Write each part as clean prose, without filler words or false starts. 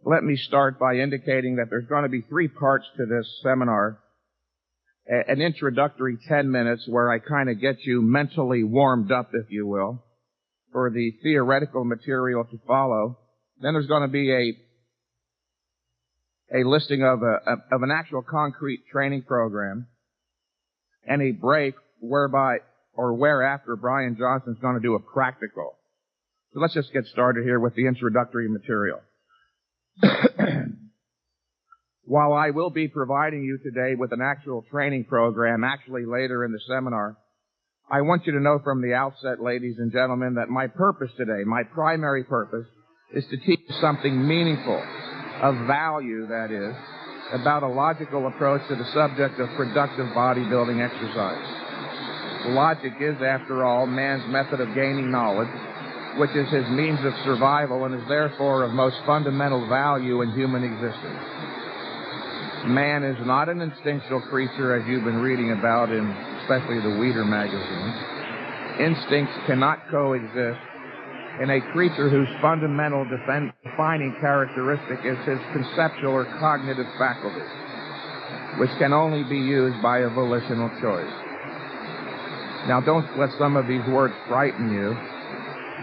let me start by indicating that there's going to be 3 parts to this seminar. An introductory 10 minutes where I kind of get you mentally warmed up, if you will, for the theoretical material to follow. Then there's going to be a listing of an actual concrete training program and a break whereafter Brian Johnson's going to do a practical. So let's just get started here with the introductory material. While I will be providing you today with an actual training program, actually later in the seminar, I want you to know from the outset, ladies and gentlemen, that my purpose today, my primary purpose, is to teach you something meaningful, of value, that is, about a logical approach to the subject of productive bodybuilding exercise. Logic is, after all, man's method of gaining knowledge, which is his means of survival and is therefore of most fundamental value in human existence. Man is not an instinctual creature, as you've been reading about in especially the Weeder magazine. Instincts cannot coexist in a creature whose fundamental defining characteristic is his conceptual or cognitive faculty, which can only be used by a volitional choice. Now, don't let some of these words frighten you.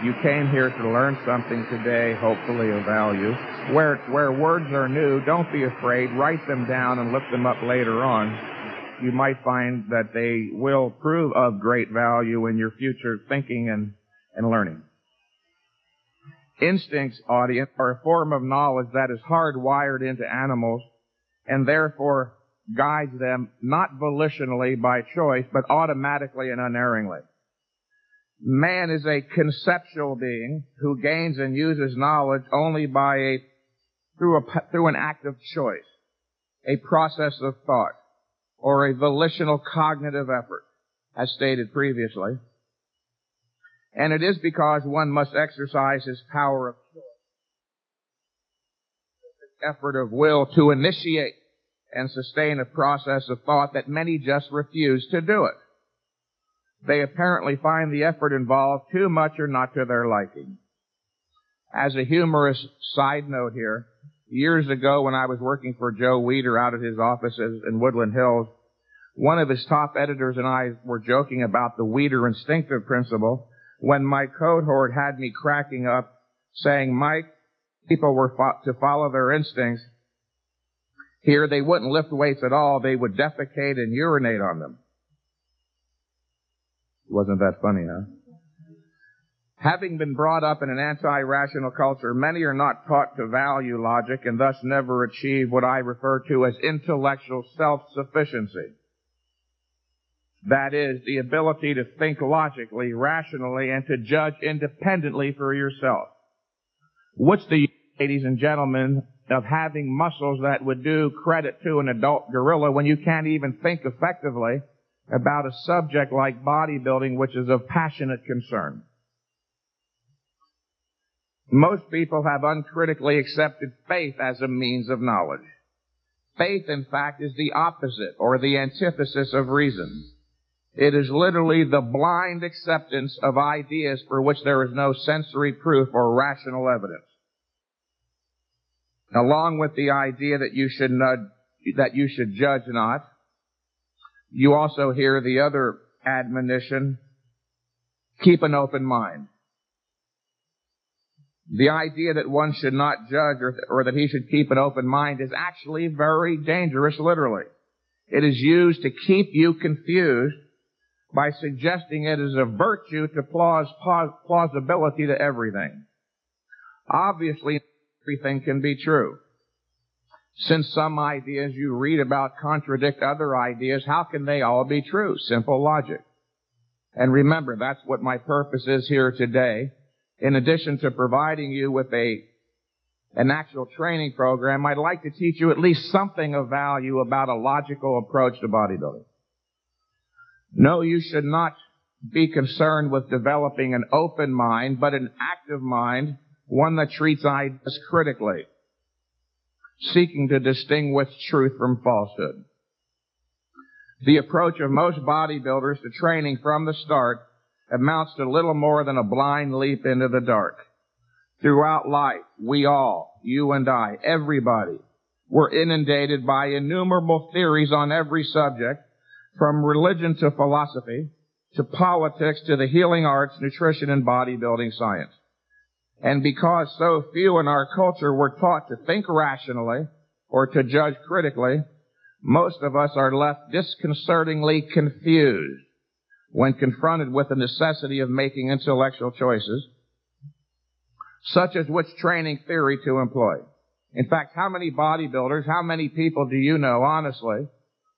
You came here to learn something today, hopefully of value. Where words are new, don't be afraid. Write them down and look them up later on. You might find that they will prove of great value in your future thinking and learning. Instincts, audience, are a form of knowledge that is hardwired into animals and therefore guides them not volitionally by choice, but automatically and unerringly. Man is a conceptual being who gains and uses knowledge only through an act of choice, a process of thought, or a volitional cognitive effort, as stated previously. And it is because one must exercise his power of choice, effort of will to initiate and sustain a process of thought that many just refuse to do it. They apparently find the effort involved too much or not to their liking. As a humorous side note here, years ago when I was working for Joe Weeder out at his offices in Woodland Hills, one of his top editors and I were joking about the Weeder instinctive principle when my cohort had me cracking up saying, Mike, people were to follow their instincts. Here they wouldn't lift weights at all. They would defecate and urinate on them. Wasn't that funny, huh? Having been brought up in an anti-rational culture, many are not taught to value logic and thus never achieve what I refer to as intellectual self-sufficiency. That is, the ability to think logically, rationally, and to judge independently for yourself. What's the use, ladies and gentlemen, of having muscles that would do credit to an adult gorilla when you can't even think effectively about a subject like bodybuilding, which is of passionate concern? Most people have uncritically accepted faith as a means of knowledge. Faith, in fact, is the opposite or the antithesis of reason. It is literally the blind acceptance of ideas for which there is no sensory proof or rational evidence. Along with the idea that you should judge not, you also hear the other admonition, keep an open mind. The idea that one should not judge or that he should keep an open mind is actually very dangerous, literally. It is used to keep you confused by suggesting it is a virtue to plausibility to everything. Obviously, everything can be true. Since some ideas you read about contradict other ideas, how can they all be true? Simple logic. And remember, that's what my purpose is here today. In addition to providing you with an actual training program, I'd like to teach you at least something of value about a logical approach to bodybuilding. No, you should not be concerned with developing an open mind, but an active mind, one that treats ideas critically, seeking to distinguish truth from falsehood. The approach of most bodybuilders to training from the start amounts to little more than a blind leap into the dark. Throughout life, we all, you and I, everybody, were inundated by innumerable theories on every subject, from religion to philosophy, to politics, to the healing arts, nutrition, and bodybuilding science. And because so few in our culture were taught to think rationally or to judge critically, most of us are left disconcertingly confused when confronted with the necessity of making intellectual choices, such as which training theory to employ. In fact, how many bodybuilders, how many people do you know, honestly,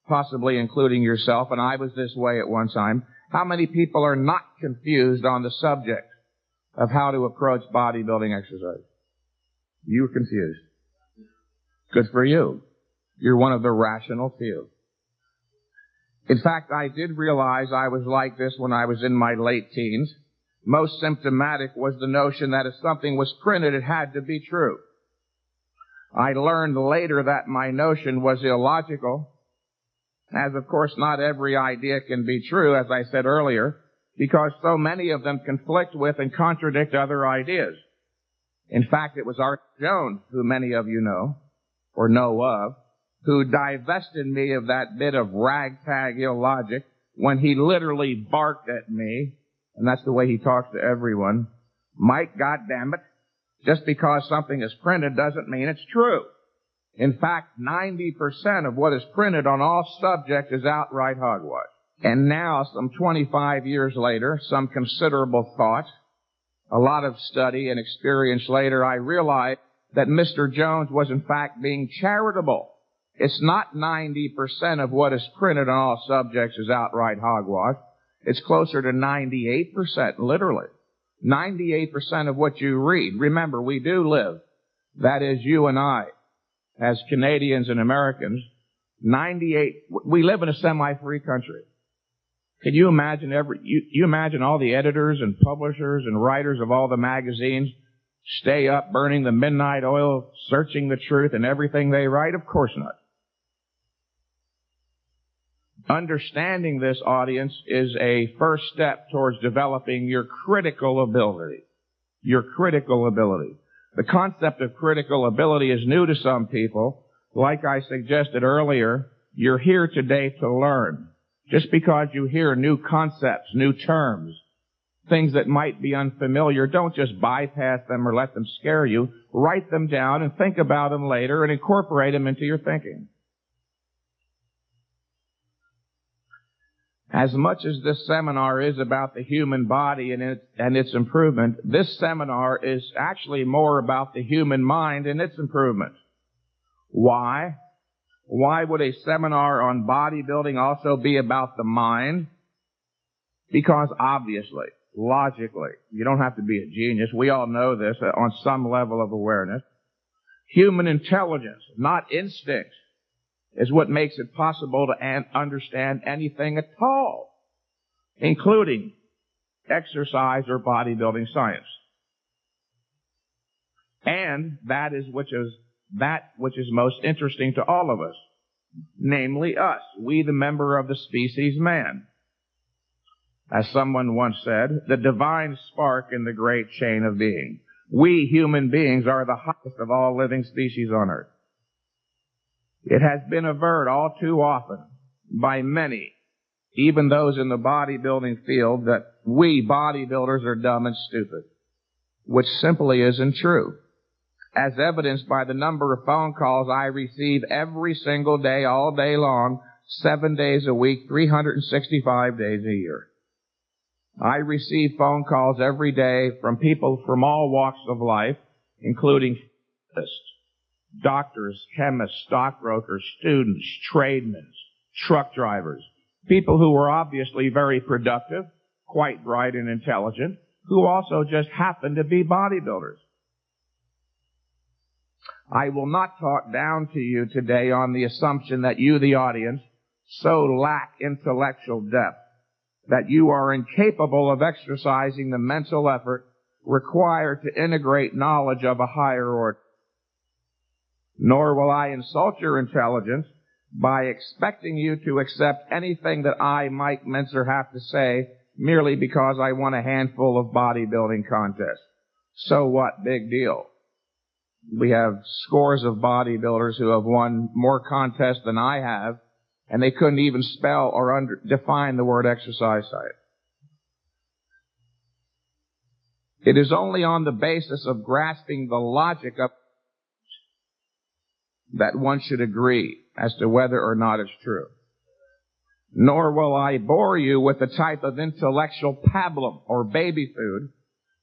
possibly including yourself, and I was this way at one time, how many people are not confused on the subject of how to approach bodybuilding exercise? You were confused. Good for you. You're one of the rational few. In fact, I did realize I was like this when I was in my late teens. Most symptomatic was the notion that if something was printed, it had to be true. I learned later that my notion was illogical, as of course not every idea can be true, as I said earlier, because so many of them conflict with and contradict other ideas. In fact, it was Art Jones, who many of you know, or know of, who divested me of that bit of ragtag illogic when he literally barked at me, and that's the way he talks to everyone. Mike, goddammit, just because something is printed doesn't mean it's true. In fact, 90% of what is printed on all subjects is outright hogwash. And now, some 25 years later, some considerable thought, a lot of study and experience later, I realized that Mr. Jones was in fact being charitable. It's not 90% of what is printed on all subjects is outright hogwash. It's closer to 98%, literally. 98% of what you read. Remember, we do live, that is you and I, as Canadians and Americans, we live in a semi-free country. Can you imagine you imagine all the editors and publishers and writers of all the magazines stay up burning the midnight oil, searching the truth in everything they write? Of course not. Understanding this, audience, is a first step towards developing your critical ability. Your critical ability. The concept of critical ability is new to some people. Like I suggested earlier, you're here today to learn. Just because you hear new concepts, new terms, things that might be unfamiliar, don't just bypass them or let them scare you. Write them down and think about them later and incorporate them into your thinking. As much as this seminar is about the human body and its improvement, this seminar is actually more about the human mind and its improvement. Why? Why would a seminar on bodybuilding also be about the mind? Because obviously, logically, you don't have to be a genius. We all know this on some level of awareness. Human intelligence, not instinct, is what makes it possible to understand anything at all, including exercise or bodybuilding science. And that which is most interesting to all of us, namely us, we the member of the species man. As someone once said, the divine spark in the great chain of being. We human beings are the highest of all living species on earth. It has been averred all too often by many, even those in the bodybuilding field, that we bodybuilders are dumb and stupid, which simply isn't true, as evidenced by the number of phone calls I receive every single day, all day long, 7 days a week, 365 days a year. I receive phone calls every day from people from all walks of life, including physicists, doctors, chemists, stockbrokers, students, tradesmen, truck drivers, people who were obviously very productive, quite bright and intelligent, who also just happen to be bodybuilders. I will not talk down to you today on the assumption that you, the audience, so lack intellectual depth that you are incapable of exercising the mental effort required to integrate knowledge of a higher order. Nor will I insult your intelligence by expecting you to accept anything that I, Mike Mentzer, have to say merely because I won a handful of bodybuilding contests. So what? Big deal. We have scores of bodybuilders who have won more contests than I have, and they couldn't even spell or define the word exercise site. It is only on the basis of grasping the logic of that one should agree as to whether or not it's true. Nor will I bore you with the type of intellectual pablum or baby food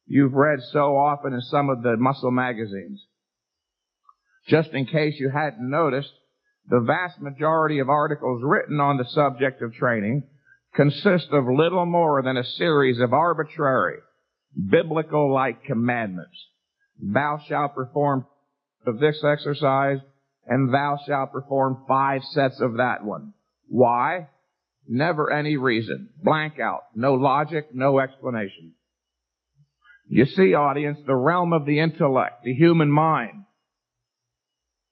you've read so often in some of the muscle magazines. Just in case you hadn't noticed, the vast majority of articles written on the subject of training consist of little more than a series of arbitrary, biblical-like commandments. Thou shalt perform of this exercise, and thou shalt perform 5 sets of that one. Why? Never any reason. Blank out. No logic, no explanation. You see, audience, the realm of the intellect, the human mind,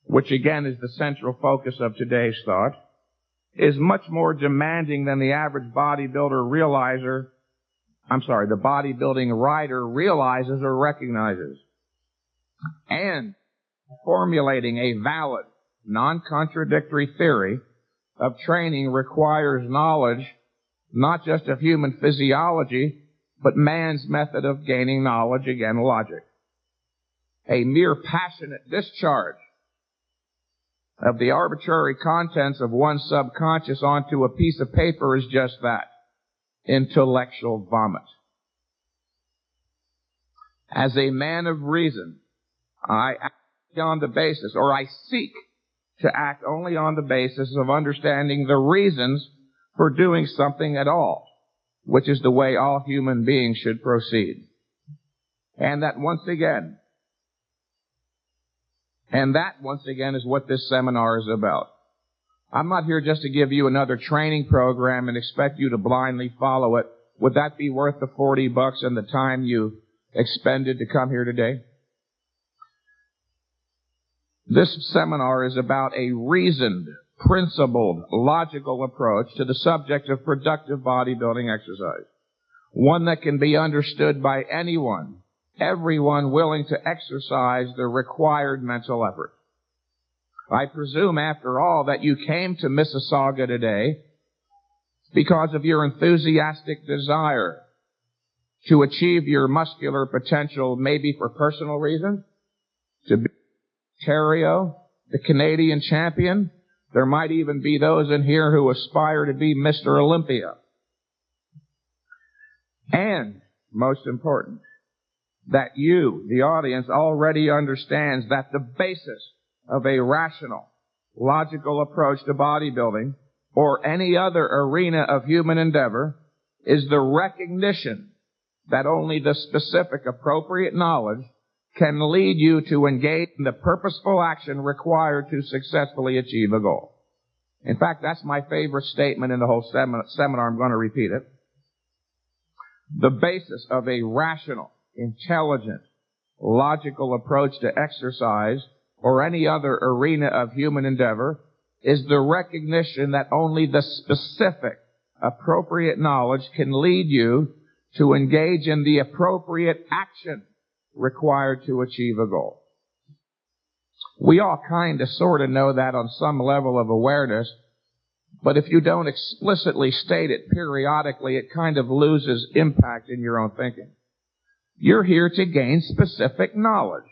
which again is the central focus of today's thought, is much more demanding than the average bodybuilding writer realizes or recognizes. And formulating a valid, non-contradictory theory of training requires knowledge not just of human physiology, but man's method of gaining knowledge, again, logic. A mere passionate discharge of the arbitrary contents of one's subconscious onto a piece of paper is just that, intellectual vomit. As a man of reason, I act on the basis, or I seek to act only on the basis of understanding the reasons for doing something at all, which is the way all human beings should proceed. And that once again is what this seminar is about. I'm not here just to give you another training program and expect you to blindly follow it. Would that be worth the $40 and the time you expended to come here today? This seminar is about a reasoned, principled, logical approach to the subject of productive bodybuilding exercise. One that can be understood by anyone, everyone willing to exercise the required mental effort. I presume, after all, that you came to Mississauga today because of your enthusiastic desire to achieve your muscular potential, maybe for personal reasons, to be Ontario, the Canadian champion. There might even be those in here who aspire to be Mr. Olympia. And, most important, that you, the audience, already understands that the basis of a rational, logical approach to bodybuilding or any other arena of human endeavor is the recognition that only the specific appropriate knowledge can lead you to engage in the purposeful action required to successfully achieve a goal. In fact, that's my favorite statement in the whole seminar. I'm going to repeat it. The basis of a rational, intelligent, logical approach to exercise or any other arena of human endeavor is the recognition that only the specific, appropriate knowledge can lead you to engage in the appropriate action required to achieve a goal. We all kind of sort of know that on some level of awareness, but if you don't explicitly state it periodically, it kind of loses impact in your own thinking. You're here to gain specific knowledge.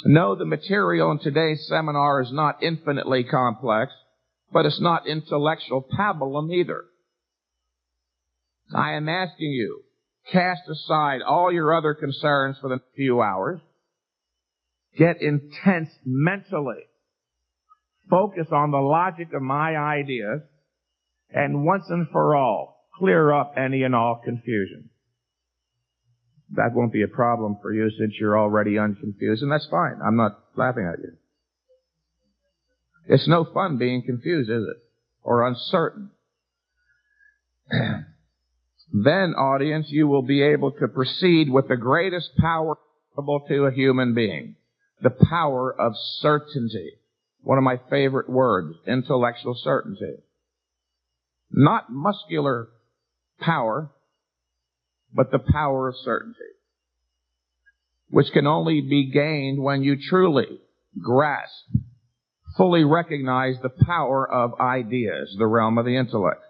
No, the material in today's seminar is not infinitely complex, but it's not intellectual pabulum either. I am asking you, cast aside all your other concerns for the next few hours. Get intense mentally. Focus on the logic of my ideas, and once and for all, clear up any and all confusion. That won't be a problem for you since you're already unconfused, and that's fine. I'm not laughing at you. It's no fun being confused, is it? Or uncertain. Then, audience, you will be able to proceed with the greatest power available to a human being. The power of certainty. One of my favorite words, intellectual certainty. Not muscular power, but the power of certainty, which can only be gained when you truly grasp, fully recognize the power of ideas, the realm of the intellect.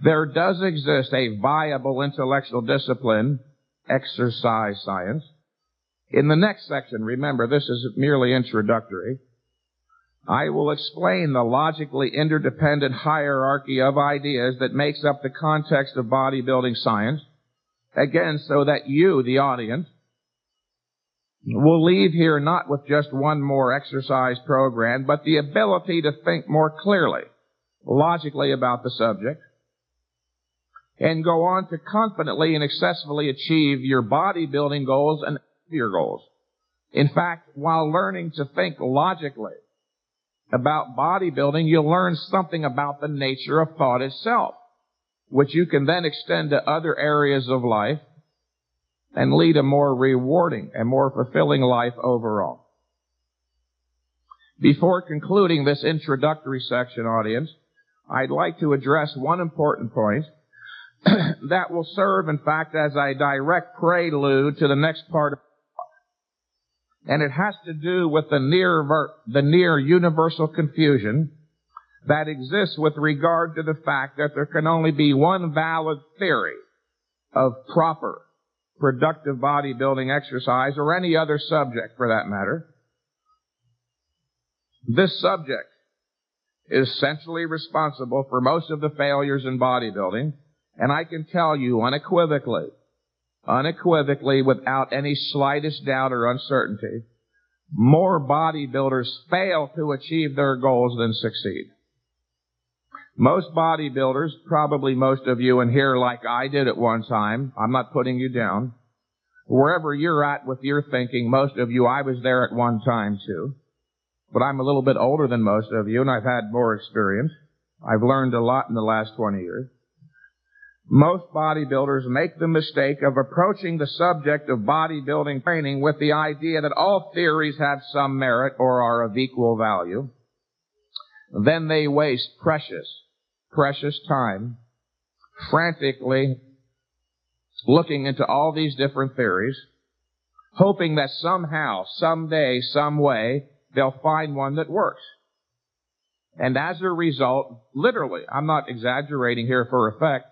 There does exist a viable intellectual discipline, exercise science. In the next section, remember, this is merely introductory, I will explain the logically interdependent hierarchy of ideas that makes up the context of bodybuilding science, again, so that you, the audience, will leave here not with just one more exercise program, but the ability to think more clearly, logically about the subject, and go on to confidently and successfully achieve your bodybuilding goals and your goals. In fact, while learning to think logically about bodybuilding, you'll learn something about the nature of thought itself, which you can then extend to other areas of life and lead a more rewarding and more fulfilling life overall. Before concluding this introductory section, audience, I'd like to address one important point that will serve, in fact, as a direct prelude to the next part of and it has to do with the near universal confusion that exists with regard to the fact that there can only be one valid theory of proper, productive bodybuilding exercise, or any other subject for that matter. This subject is centrally responsible for most of the failures in bodybuilding, and I can tell you unequivocally, without any slightest doubt or uncertainty, more bodybuilders fail to achieve their goals than succeed. Most bodybuilders, probably most of you in here like I did at one time, I'm not putting you down, wherever you're at with your thinking, most of you, I was there at one time too, but I'm a little bit older than most of you and I've had more experience. I've learned a lot in the last 20 years. Most bodybuilders make the mistake of approaching the subject of bodybuilding training with the idea that all theories have some merit or are of equal value. Then they waste precious time frantically looking into all these different theories, hoping that somehow, someday, some way, they'll find one that works. And as a result, literally, I'm not exaggerating here for effect,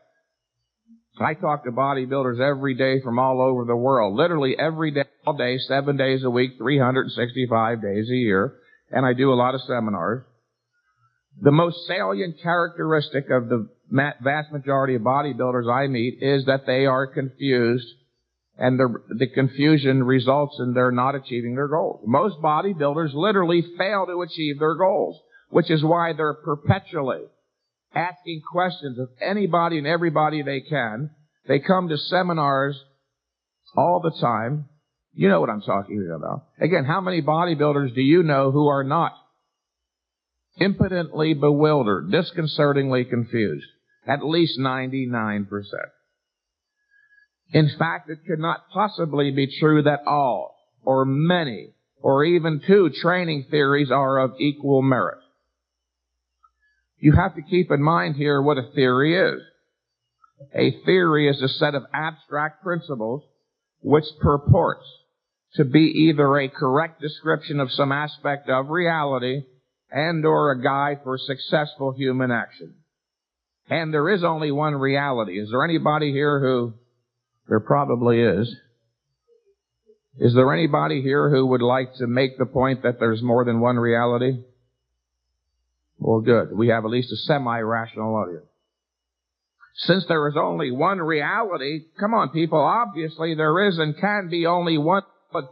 I talk to bodybuilders every day from all over the world, literally every day, all day, 7 days a week, 365 days a year, and I do a lot of seminars. The most salient characteristic of the vast majority of bodybuilders I meet is that they are confused, and the confusion results in their not achieving their goals. Most bodybuilders literally fail to achieve their goals, which is why they're perpetually asking questions of anybody and everybody they can. They come to seminars all the time. You know what I'm talking about. Again, how many bodybuilders do you know who are not impotently bewildered, disconcertingly confused? At least 99%. In fact, it could not possibly be true that all, or many, or even two training theories are of equal merit. You have to keep in mind here what a theory is. A theory is a set of abstract principles which purports to be either a correct description of some aspect of reality and or a guide for successful human action. And there is only one reality. Is there anybody here who, there probably is. Is there anybody here who would like to make the point that there's more than one reality? Well, good. We have at least a semi-rational audience. Since there is only one reality, come on people, obviously there is and can be only one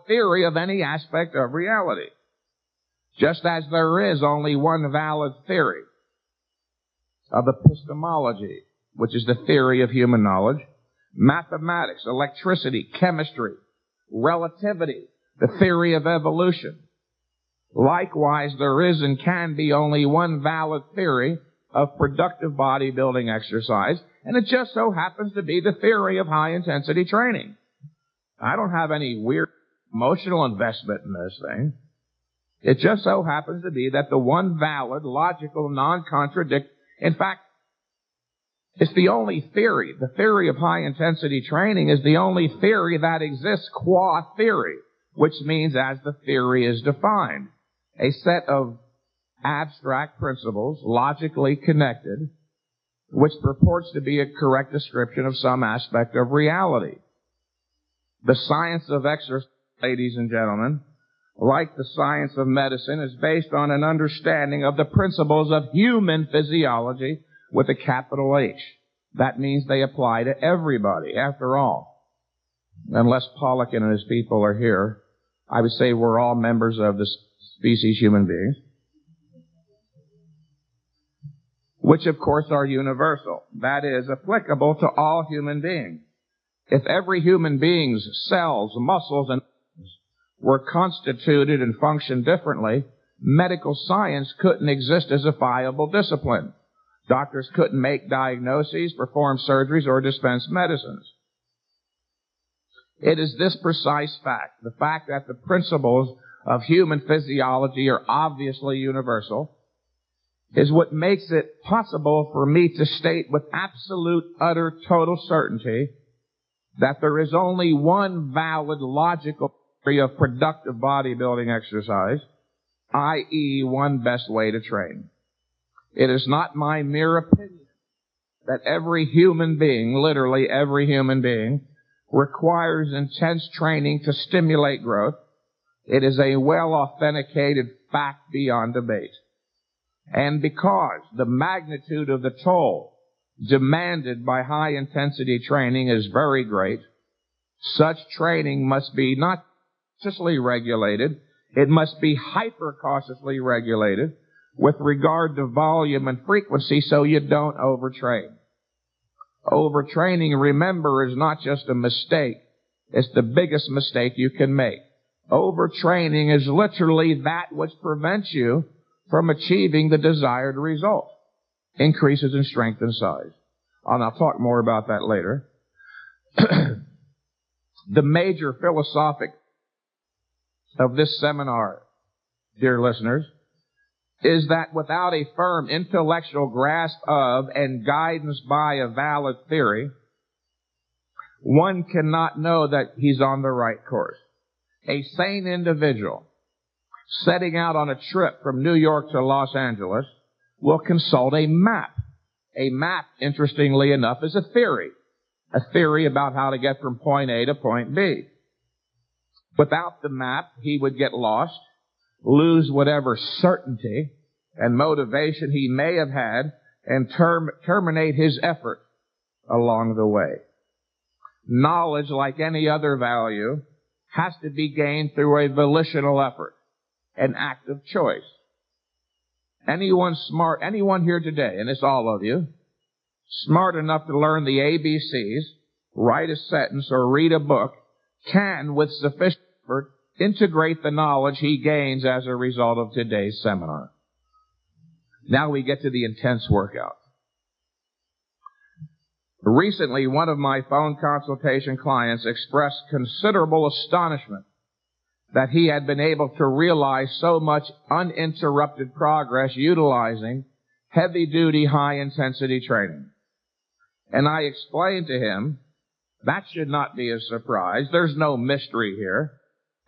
theory of any aspect of reality. Just as there is only one valid theory of epistemology, which is the theory of human knowledge, mathematics, electricity, chemistry, relativity, the theory of evolution. Likewise, there is and can be only one valid theory of productive bodybuilding exercise, and it just so happens to be the theory of high-intensity training. I don't have any weird emotional investment in this thing. It just so happens to be that the one valid, logical, non-contradictory, in fact, It's the only theory. The theory of high-intensity training is the only theory that exists qua theory, which means as the theory is defined. A set of abstract principles, logically connected, which purports to be a correct description of some aspect of reality. The science of exercise, ladies and gentlemen, like the science of medicine, is based on an understanding of the principles of human physiology with a capital H. That means they apply to everybody. After all, unless Pollock and his people are here, I would say we're all members of the species human beings, which of course are universal. That is, applicable to all human beings. If every human being's cells, muscles, and were constituted and functioned differently, medical science couldn't exist as a viable discipline. Doctors couldn't make diagnoses, perform surgeries, or dispense medicines. It is this precise fact, the fact that the principles of human physiology are obviously universal, is what makes it possible for me to state with absolute, utter, total certainty that there is only one valid, logical theory of productive bodybuilding exercise, i.e., one best way to train. It is not my mere opinion that every human being, literally every human being, requires intense training to stimulate growth. It is a well-authenticated fact beyond debate. And because the magnitude of the toll demanded by high-intensity training is very great, such training must be not cautiously regulated, it must be hyper-cautiously regulated with regard to volume and frequency so you don't overtrain. Overtraining, remember, is not just a mistake. It's the biggest mistake you can make. Overtraining is literally that which prevents you from achieving the desired result. Increases in strength and size. And I'll talk more about that later. The major philosophic of this seminar, dear listeners, is that without a firm intellectual grasp of and guidance by a valid theory, one cannot know that he's on the right course. A sane individual setting out on a trip from New York to Los Angeles will consult a map. A map, interestingly enough, is a theory about how to get from point A to point B. Without the map, he would get lost, lose whatever certainty and motivation he may have had, and terminate his effort along the way. Knowledge, like any other value, has to be gained through a volitional effort, an act of choice. Anyone smart, anyone here today, and it's all of you, smart enough to learn the ABCs, write a sentence, or read a book, can, with sufficient effort, integrate the knowledge he gains as a result of today's seminar. Now we get to the intense workout. Recently, one of my phone consultation clients expressed considerable astonishment that he had been able to realize so much uninterrupted progress utilizing heavy-duty, high-intensity training. And I explained to him, that should not be a surprise. There's no mystery here.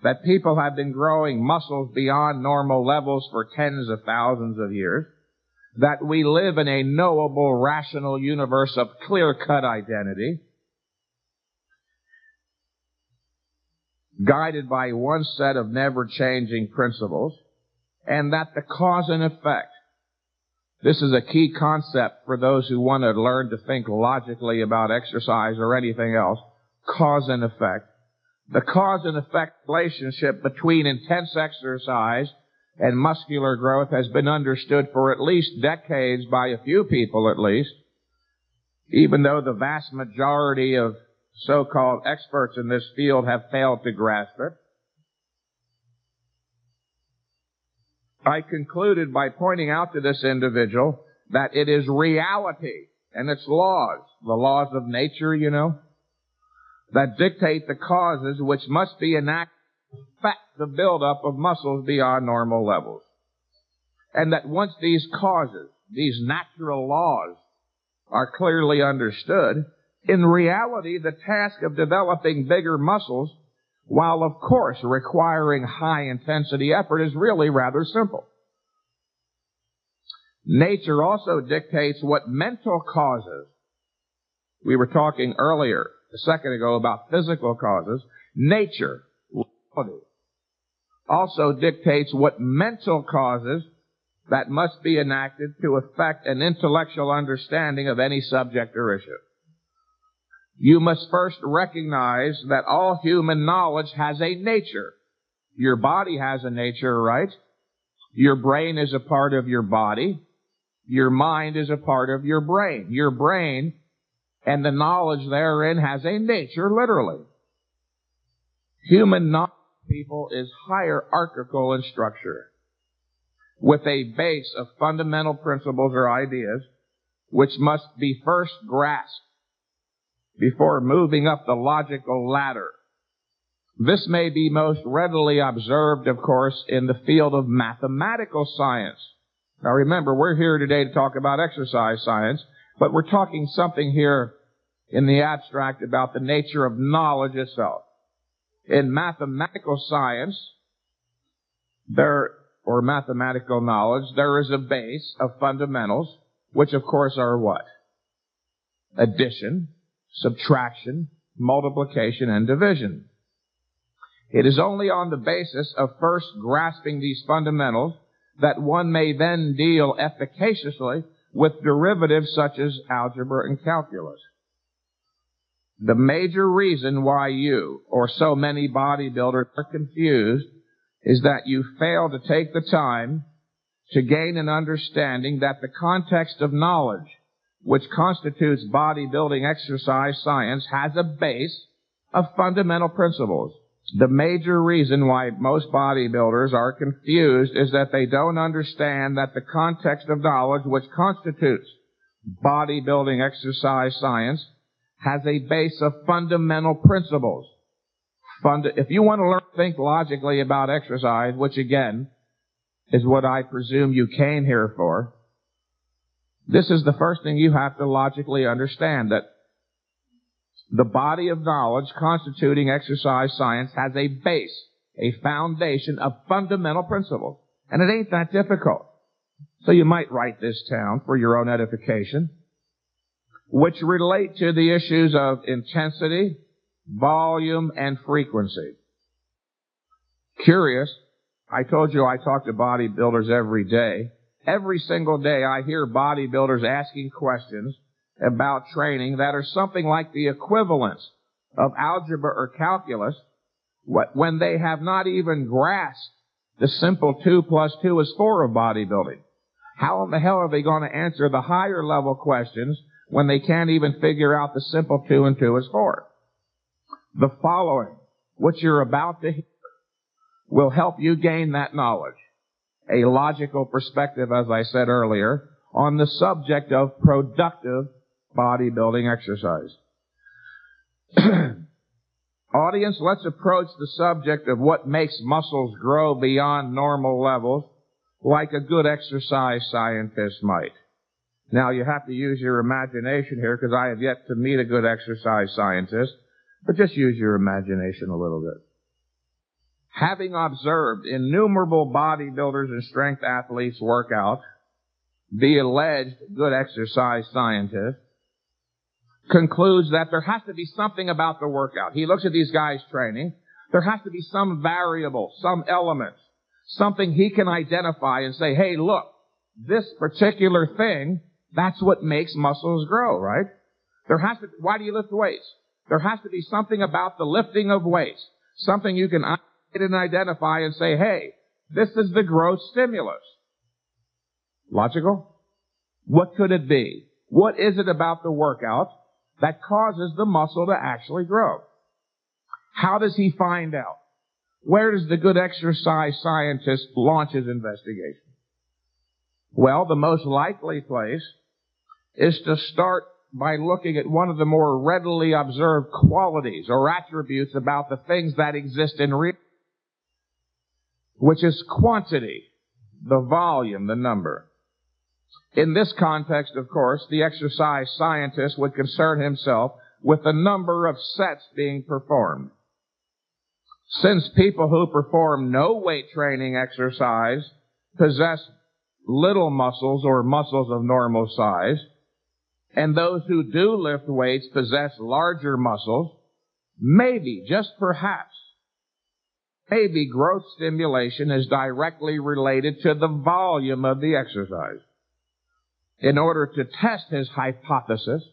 That people have been growing muscles beyond normal levels for tens of thousands of years. That we live in a knowable, rational universe of clear-cut identity, guided by one set of never-changing principles, and that the cause and effect, this is a key concept for those who want to learn to think logically about exercise or anything else, cause and effect. The cause and effect relationship between intense exercise and muscular growth has been understood for at least decades by a few people at least, even though the vast majority of so-called experts in this field have failed to grasp it. I concluded by pointing out to this individual that it is reality and its laws, the laws of nature, you know, that dictate the causes which must be enacted to affect the buildup of muscles beyond normal levels. And that once these causes, these natural laws, are clearly understood, in reality, the task of developing bigger muscles, while of course requiring high-intensity effort, is really rather simple. Nature also dictates what mental causes. We were talking earlier, a second ago, about physical causes. Nature also dictates what mental causes that must be enacted to affect an intellectual understanding of any subject or issue. You must first recognize that all human knowledge has a nature. Your body has a nature, right? Your brain is a part of your body. Your mind is a part of your brain. Your brain and the knowledge therein has a nature, literally. Human knowledge, people, is hierarchical in structure, with a base of fundamental principles or ideas which must be first grasped before moving up the logical ladder. This may be most readily observed, of course, in the field of mathematical science. Now remember, we're here today to talk about exercise science, but we're talking something here in the abstract about the nature of knowledge itself. In mathematical science, or mathematical knowledge, there is a base of fundamentals, which of course are what? Addition, subtraction, multiplication, and division. It is only on the basis of first grasping these fundamentals that one may then deal efficaciously with derivatives such as algebra and calculus. The major reason why you, or so many bodybuilders, are confused is that you fail to take the time to gain an understanding that the context of knowledge, which constitutes bodybuilding exercise science, has a base of fundamental principles. The major reason why most bodybuilders are confused is that they don't understand that the context of knowledge, which constitutes bodybuilding exercise science, has a base of fundamental principles. If you want to learn to think logically about exercise, which again is what I presume you came here for, this is the first thing you have to logically understand, that the body of knowledge constituting exercise science has a base, a foundation of fundamental principles. And it ain't that difficult. So you might write this down for your own edification, which relate to the issues of intensity, volume, and frequency. Curious, I told you I talk to bodybuilders every day. Every single day I hear bodybuilders asking questions about training that are something like the equivalence of algebra or calculus when they have not even grasped the simple 2 plus 2 is 4 of bodybuilding. How in the hell are they going to answer the higher level questions when they can't even figure out the simple 2 and 2 is 4? The following, which you're about to hear, will help you gain that knowledge. A logical perspective, as I said earlier, on the subject of productive bodybuilding exercise. Audience, let's approach the subject of what makes muscles grow beyond normal levels like a good exercise scientist might. Now, you have to use your imagination here because I have yet to meet a good exercise scientist, but just use your imagination a little bit. Having observed innumerable bodybuilders and strength athletes work out, the alleged good exercise scientist concludes that there has to be something about the workout. He looks at these guys training. There has to be some variable, some element, something he can identify and say, hey, look, this particular thing, that's what makes muscles grow, right? Why do you lift weights? There has to be something about the lifting of weights, something you can identify and say, hey, this is the growth stimulus. Logical? What could it be? What is it about the workout that causes the muscle to actually grow? How does he find out? Where does the good exercise scientist launch his investigation? Well, the most likely place is to start by looking at one of the more readily observed qualities or attributes about the things that exist in reality, which is quantity, the volume, the number. In this context, of course, the exercise scientist would concern himself with the number of sets being performed. Since people who perform no weight training exercise possess little muscles or muscles of normal size, and those who do lift weights possess larger muscles, maybe, just perhaps, maybe growth stimulation is directly related to the volume of the exercise. In order to test his hypothesis,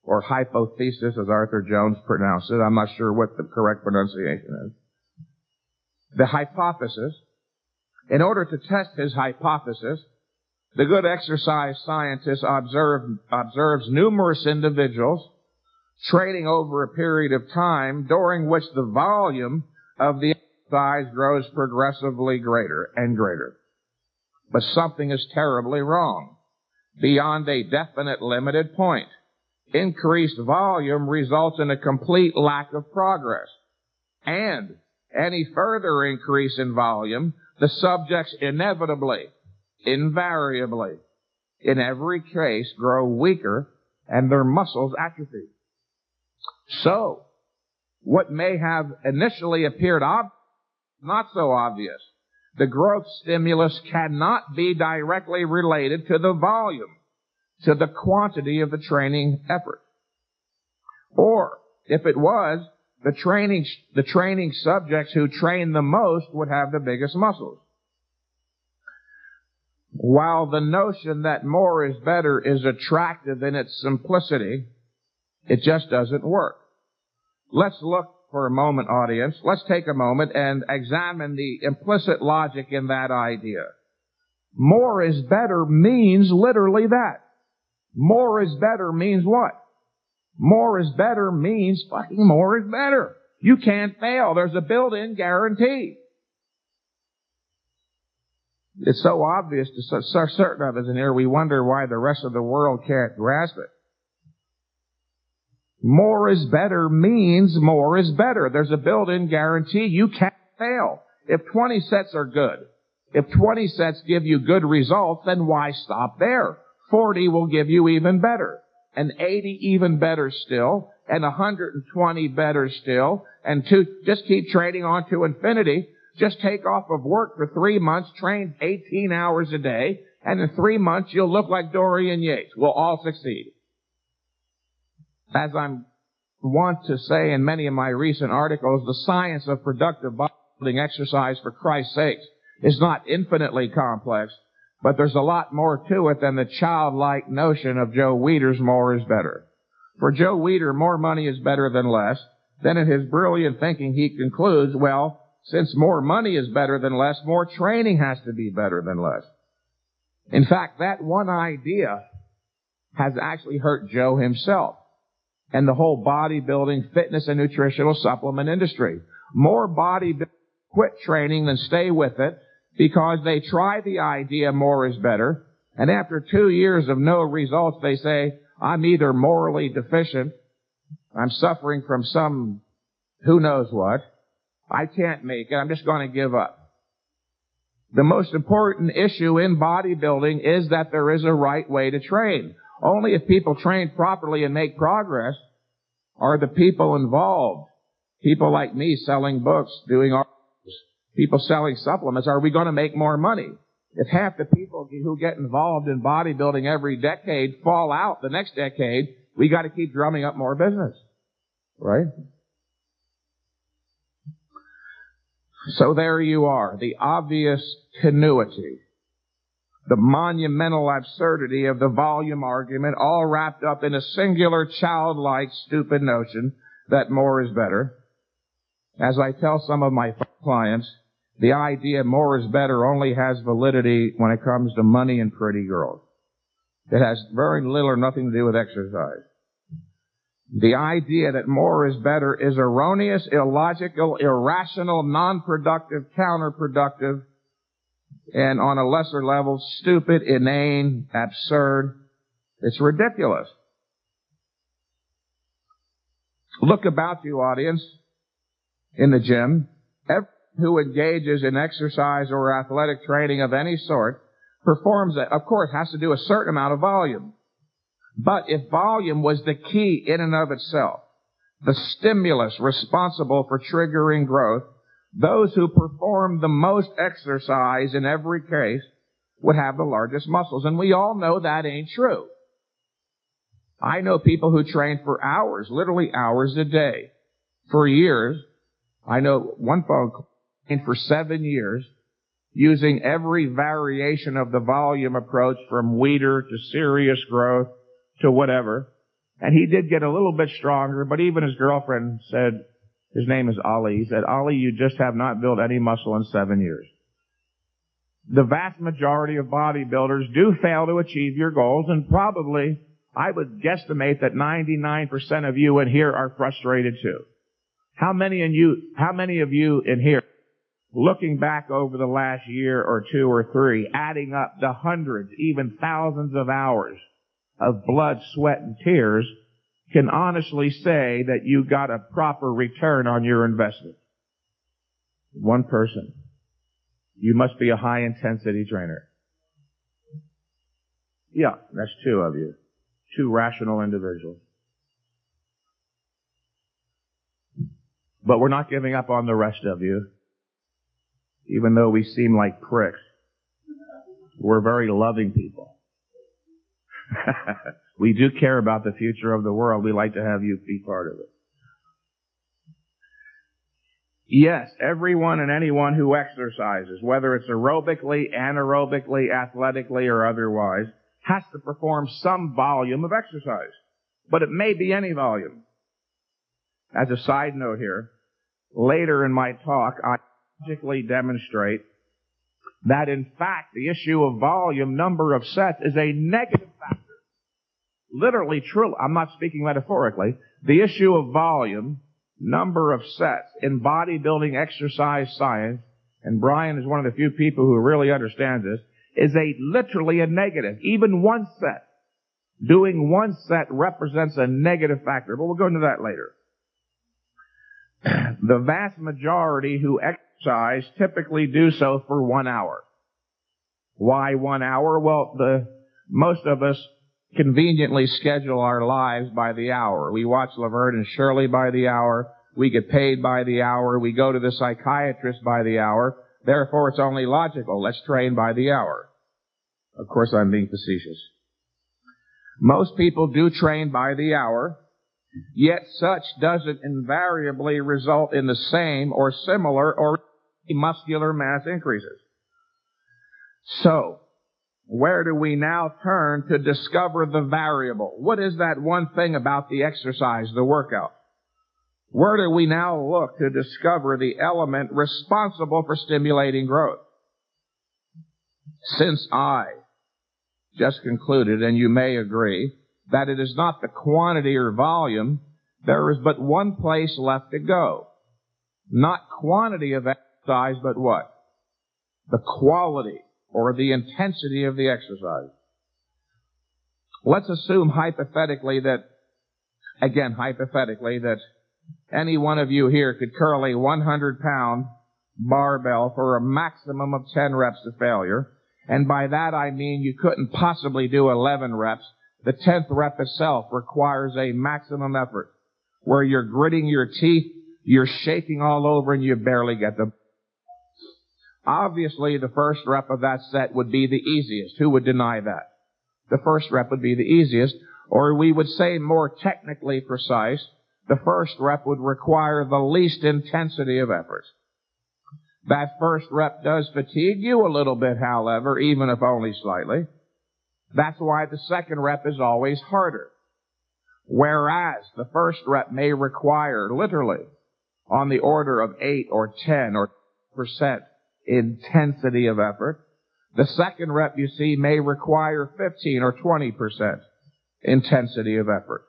or hypothesis as Arthur Jones pronounced it, I'm not sure what the correct pronunciation is. The hypothesis, in order to test his hypothesis, the good exercise scientist observes numerous individuals training over a period of time during which the volume of the exercise grows progressively greater and greater. But something is terribly wrong. Beyond a definite limited point, increased volume results in a complete lack of progress. And any further increase in volume, the subjects inevitably, invariably, in every case, grow weaker and their muscles atrophy. So, what may have initially appeared not so obvious, the growth stimulus cannot be directly related to the volume, to the quantity of the training effort. Or, if it was, the training subjects who train the most would have the biggest muscles. While the notion that more is better is attractive in its simplicity, it just doesn't work. Let's look for a moment, audience. Let's take a moment and examine the implicit logic in that idea. More is better means literally that. More is better means what? More is better means fucking more is better. You can't fail. There's a built-in guarantee. It's so obvious to certain of us in here, we wonder why the rest of the world can't grasp it. More is better means more is better. There's a built-in guarantee. You can't fail. If 20 sets are good, if 20 sets give you good results, then why stop there? 40 will give you even better, and 80 even better still, and 120 better still, and just keep training on to infinity. Just take off of work for 3 months, train 18 hours a day, and in 3 months you'll look like Dorian Yates. We'll all succeed. As I'm wont to say in many of my recent articles, the science of productive bodybuilding exercise, for Christ's sake, is not infinitely complex, but there's a lot more to it than the childlike notion of Joe Weider's more is better. For Joe Weider, more money is better than less. Then in his brilliant thinking, he concludes, well, since more money is better than less, more training has to be better than less. In fact, that one idea has actually hurt Joe himself and the whole bodybuilding, fitness, and nutritional supplement industry. More bodybuilders quit training than stay with it because they try the idea more is better, and after 2 years of no results, they say, I'm either morally deficient, I'm suffering from some who knows what, I can't make it, I'm just going to give up. The most important issue in bodybuilding is that there is a right way to train. Only if people train properly and make progress are the people involved. People like me selling books, doing articles, people selling supplements, are we going to make more money? If half the people who get involved in bodybuilding every decade fall out the next decade, we got to keep drumming up more business. Right? So there you are, the obvious tenuity, the monumental absurdity of the volume argument, all wrapped up in a singular, childlike, stupid notion that more is better. As I tell some of my clients, the idea more is better only has validity when it comes to money and pretty girls. It has very little or nothing to do with exercise. The idea that more is better is erroneous, illogical, irrational, non-productive, counterproductive, and on a lesser level, stupid, inane, absurd. It's ridiculous. Look about you, audience, in the gym. Everyone who engages in exercise or athletic training of any sort performs it, of course, has to do a certain amount of volume. But if volume was the key in and of itself, the stimulus responsible for triggering growth, those who perform the most exercise in every case would have the largest muscles. And we all know that ain't true. I know people who train for hours, literally hours a day, for years. I know one fellow trained for 7 years, using every variation of the volume approach from weeder to serious growth to whatever. And he did get a little bit stronger, but even his girlfriend said, his name is Ali, he said, "Ali, you just have not built any muscle in 7 years." The vast majority of bodybuilders do fail to achieve your goals, and probably, I would guesstimate that 99% of you in here are frustrated too. How many of you in here, looking back over the last year or 2 or 3, adding up the hundreds, even thousands of hours of blood, sweat, and tears, can honestly say that you got a proper return on your investment? One person. You must be a high-intensity trainer. Yeah, that's 2 of you. 2 rational individuals. But we're not giving up on the rest of you, even though we seem like pricks. We're very loving people. We do care about the future of the world. We like to have you be part of it. Yes, everyone and anyone who exercises, whether it's aerobically, anaerobically, athletically, or otherwise, has to perform some volume of exercise. But it may be any volume. As a side note here, later in my talk, I logically demonstrate that in fact the issue of volume, number of sets, is a negative factor. Literally, true. I'm not speaking metaphorically. The issue of volume, number of sets in bodybuilding exercise science, and Brian is one of the few people who really understands this, is literally a negative. Even 1 set. Doing 1 set represents a negative factor, but we'll go into that later. The vast majority who exercise typically do so for 1 hour. Why 1 hour? Well, most of us conveniently schedule our lives by the hour. We watch Laverne and Shirley by the hour. We get paid by the hour. We go to the psychiatrist by the hour. Therefore, it's only logical. Let's train by the hour. Of course, I'm being facetious. Most people do train by the hour, yet such doesn't invariably result in the same or similar or muscular mass increases. So, where do we now turn to discover the variable? What is that one thing about the exercise, the workout? Where do we now look to discover the element responsible for stimulating growth? Since I just concluded, and you may agree, that it is not the quantity or volume, there is but one place left to go. Not quantity of exercise, but what? The quality or the intensity of the exercise. Let's assume hypothetically that any one of you here could curl a 100-pound barbell for a maximum of 10 reps to failure. And by that I mean you couldn't possibly do 11 reps. The 10th rep itself requires a maximum effort where you're gritting your teeth, you're shaking all over, and you barely get them. Obviously, the first rep of that set would be the easiest. Who would deny that? The first rep would be the easiest, or we would say more technically precise, the first rep would require the least intensity of effort. That first rep does fatigue you a little bit, however, even if only slightly. That's why the second rep is always harder. Whereas the first rep may require literally on the order of 8 or 10 or % intensity of effort, the second rep, you see, may require 15 or 20% intensity of effort.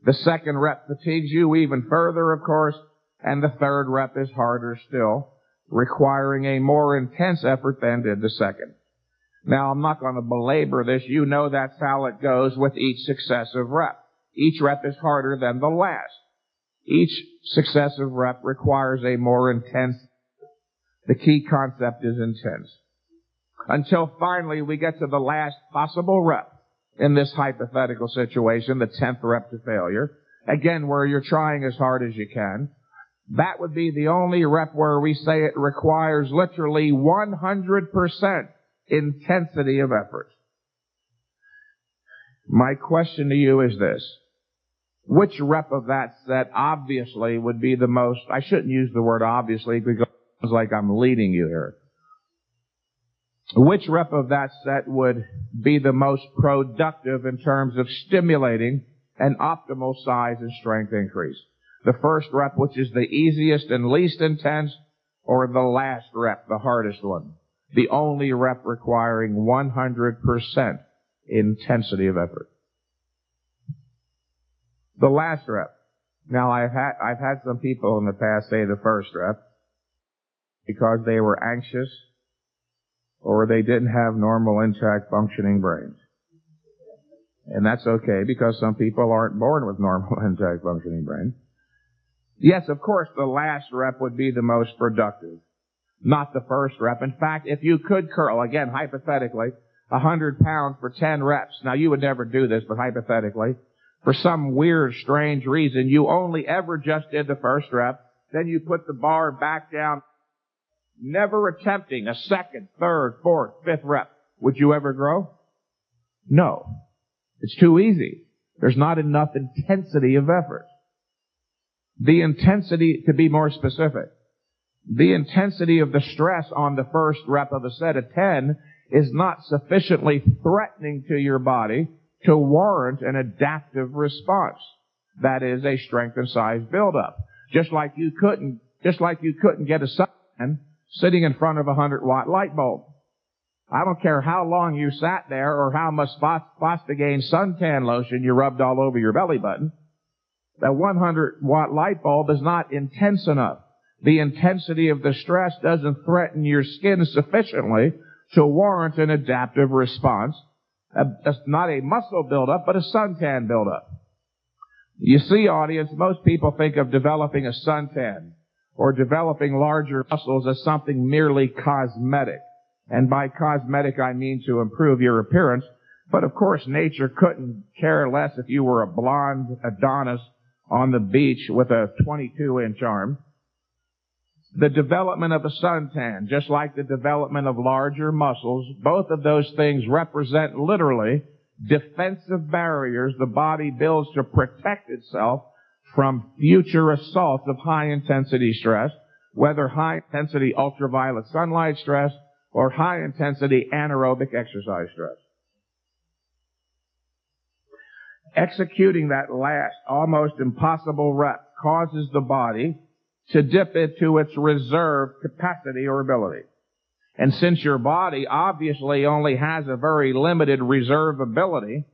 The second rep fatigues you even further, of course, and the third rep is harder still, requiring a more intense effort than did the second. Now, I'm not going to belabor this. You know that's how it goes with each successive rep. Each rep is harder than the last. Each successive rep requires a more intense. The key concept is intense. until finally we get to the last possible rep in this hypothetical situation, the 10th rep to failure. Again, where you're trying as hard as you can. That would be the only rep where we say it requires literally 100% intensity of effort. My question to you is this. Which rep of that set obviously would be the most, I shouldn't use the word obviously because it's like I'm leading you here. Which rep of that set would be the most productive in terms of stimulating an optimal size and strength increase? The first rep, which is the easiest and least intense, or the last rep, the hardest one? The only rep requiring 100% intensity of effort. The last rep. Now, I've had some people in the past say the first rep because they were anxious or they didn't have normal, intact, functioning brains. And that's okay because some people aren't born with normal, intact, functioning brains. Yes, of course, the last rep would be the most productive, not the first rep. In fact, if you could curl, again, hypothetically, 100 pounds for 10 reps. Now, you would never do this, but hypothetically, for some weird, strange reason, you only ever just did the first rep, then you put the bar back down, never attempting a second, third, fourth, fifth rep. Would you ever grow? No. It's too easy. There's not enough intensity of effort. The intensity, to be more specific, the intensity of the stress on the first rep of a set of 10 is not sufficiently threatening to your body to warrant an adaptive response. That is a strength and size buildup. Just like you couldn't get a suntan sitting in front of a 100-watt light bulb. I don't care how long you sat there or how much Phosphogane suntan lotion you rubbed all over your belly button. That 100-watt light bulb is not intense enough. The intensity of the stress doesn't threaten your skin sufficiently to warrant an adaptive response. That's not a muscle buildup, but a suntan buildup. You see, audience, most people think of developing a suntan or developing larger muscles as something merely cosmetic. And by cosmetic, I mean to improve your appearance. But of course, nature couldn't care less if you were a blonde Adonis on the beach with a 22-inch arm. The development of a suntan, just like the development of larger muscles, both of those things represent literally defensive barriers the body builds to protect itself from future assaults of high-intensity stress, whether high-intensity ultraviolet sunlight stress or high-intensity anaerobic exercise stress. Executing that last, almost impossible rep causes the body to dip into its reserve capacity or ability. And since your body obviously only has a very limited reserve ability,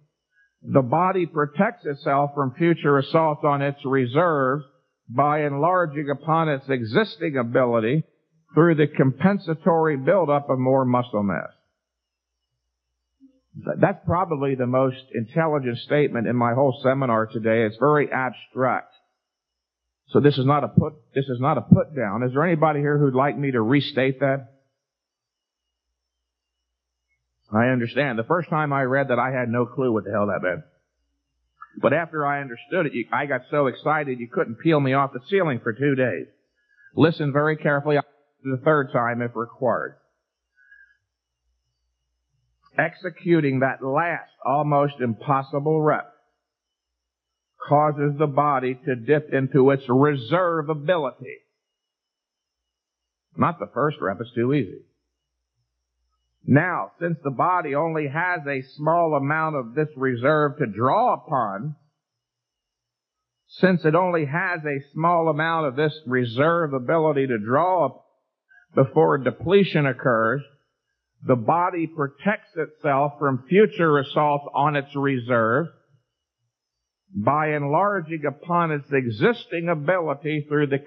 the body protects itself from future assaults on its reserves by enlarging upon its existing ability through the compensatory buildup of more muscle mass. That's probably the most intelligent statement in my whole seminar today. It's very abstract. So this is not a put down. Is there anybody here who'd like me to restate that? I understand. The first time I read that, I had no clue what the hell that meant. But after I understood it, I got so excited you couldn't peel me off the ceiling for 2 days. Listen very carefully the third time if required. Executing that last, almost impossible rep causes the body to dip into its reserve ability. Not the first rep, it's too easy. Now, since the body only has a small amount of this reserve to draw upon, since it only has a small amount of this reserve ability to draw up before depletion occurs, the body protects itself from future assaults on its reserve by enlarging upon its existing ability through the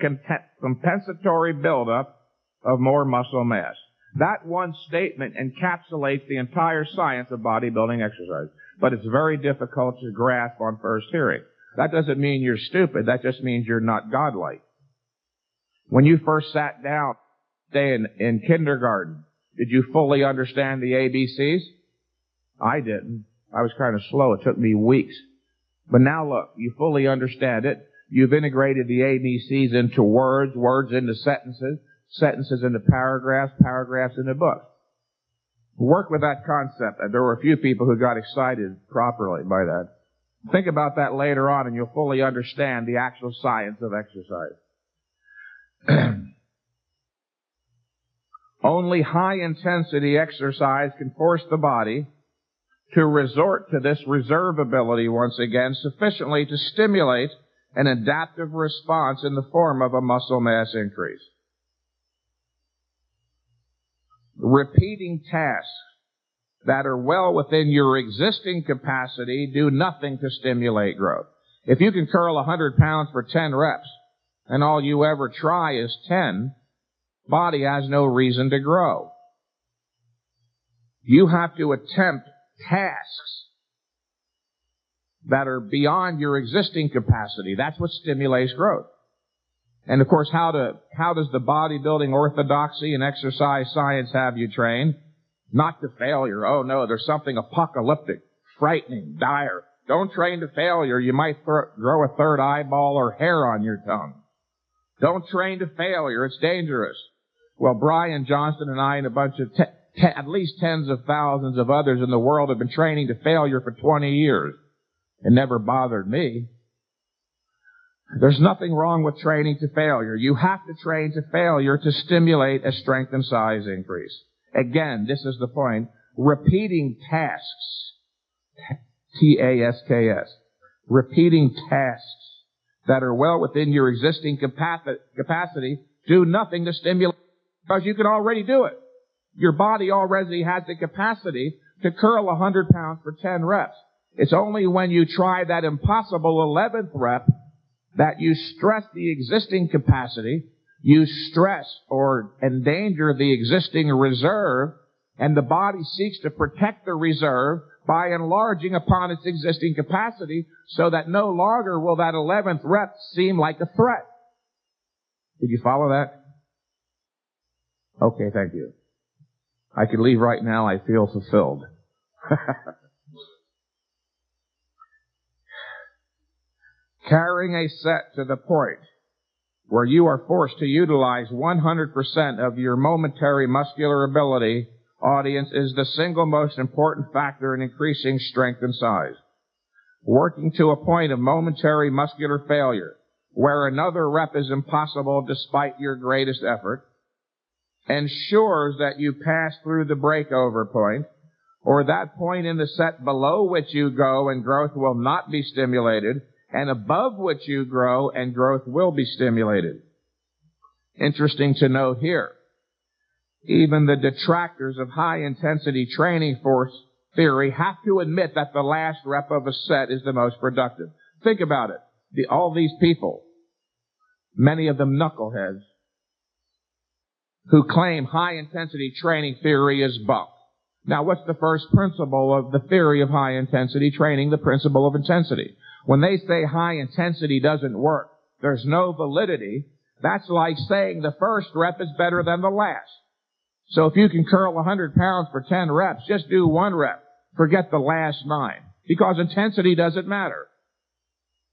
compensatory buildup of more muscle mass. That one statement encapsulates the entire science of bodybuilding exercise, but it's very difficult to grasp on first hearing. That doesn't mean you're stupid. That just means you're not godlike. When you first sat down, say in kindergarten, Did you fully understand the ABCs? I didn't. I was kind of slow. It took me weeks. But now look, you fully understand it. You've integrated the ABCs into words, words into sentences, sentences into paragraphs, paragraphs into books. Work with that concept. There were a few people who got excited properly by that. Think about that later on and you'll fully understand the actual science of exercise. Only high-intensity exercise can force the body to resort to this reserve ability once again sufficiently to stimulate an adaptive response in the form of a muscle mass increase. Repeating tasks that are well within your existing capacity do nothing to stimulate growth. If you can curl 100 pounds for 10 reps and all you ever try is 10, body has no reason to grow. You have to attempt tasks that are beyond your existing capacity. That's what stimulates growth. And of course, how does the bodybuilding orthodoxy and exercise science have you train? Not to failure. Oh no, there's something apocalyptic, frightening, dire. Don't train to failure. You might grow a third eyeball or hair on your tongue. Don't train to failure. It's dangerous. Well, Brian Johnston and I and a bunch of at least tens of thousands of others in the world have been training to failure for 20 years. It never bothered me. There's nothing wrong with training to failure. You have to train to failure to stimulate a strength and size increase. Again, this is the point. Repeating tasks, T-A-S-K-S, repeating tasks that are well within your existing capacity do nothing to stimulate because you can already do it. Your body already has the capacity to curl 100 pounds for 10 reps. It's only when you try that impossible 11th rep that you stress the existing capacity, you stress or endanger the existing reserve, and the body seeks to protect the reserve by enlarging upon its existing capacity so that no longer will that 11th rep seem like a threat. Did you follow that? Okay, thank you. I could leave right now. I feel fulfilled. Carrying a set to the point where you are forced to utilize 100% of your momentary muscular ability, audience, is the single most important factor in increasing strength and size. Working to a point of momentary muscular failure, where another rep is impossible despite your greatest effort, ensures that you pass through the breakover point, or that point in the set below which you go and growth will not be stimulated, and above which you grow and growth will be stimulated. Interesting to note here, even the detractors of high-intensity training force theory have to admit that the last rep of a set is the most productive. Think about it. All these people, many of them knuckleheads, who claim high-intensity training theory is bunk. Now, what's the first principle of the theory of high-intensity training? The principle of intensity. When they say high intensity doesn't work, there's no validity, that's like saying the first rep is better than the last. So if you can curl 100 pounds for 10 reps, just do one rep. Forget the last 9. Because intensity doesn't matter.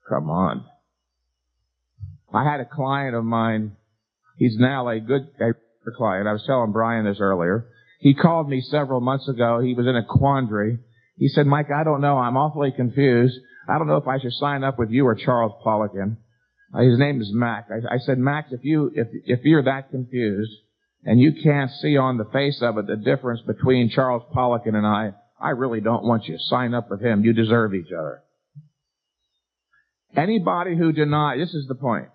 Come on. I had a client of mine, he's now a good client. I was telling Brian this earlier. He called me several months ago. He was in a quandary. He said, Mike, I don't know. I'm awfully confused. I don't know if I should sign up with you or Charles Poliquin. His name is Mac. I said, Mac, if you're that confused and you can't see on the face of it the difference between Charles Poliquin and I really don't want you to sign up with him. You deserve each other. Anybody who denies, this is the point,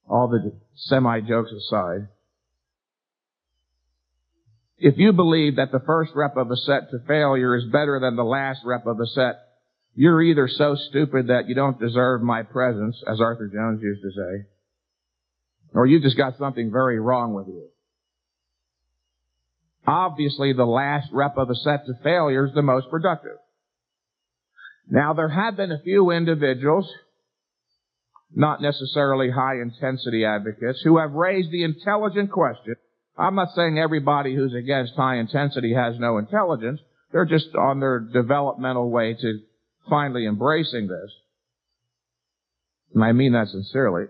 all the semi-jokes aside, if you believe that the first rep of a set to failure is better than the last rep of a set, you're either so stupid that you don't deserve my presence, as Arthur Jones used to say, or you just got something very wrong with you. Obviously, the last rep of a set to failure is the most productive. Now, there have been a few individuals, not necessarily high-intensity advocates, who have raised the intelligent question I'm not saying everybody who's against high intensity has no intelligence. They're just on their developmental way to finally embracing this. And I mean that sincerely.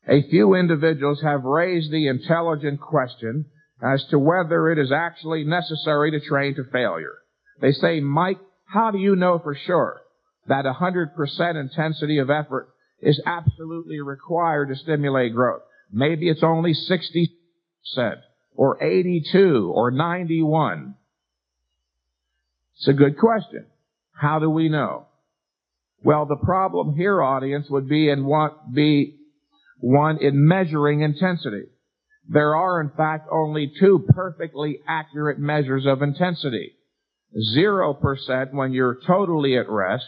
A few individuals have raised the intelligent question as to whether it is actually necessary to train to failure. They say, Mike, how do you know for sure that 100% intensity of effort is absolutely required to stimulate growth? Maybe it's only 60% or 82 or 91. It's a good question. How do we know? Well, the problem here, audience, would be one in measuring intensity. There are, in fact, only two perfectly accurate measures of intensity. 0% when you're totally at rest,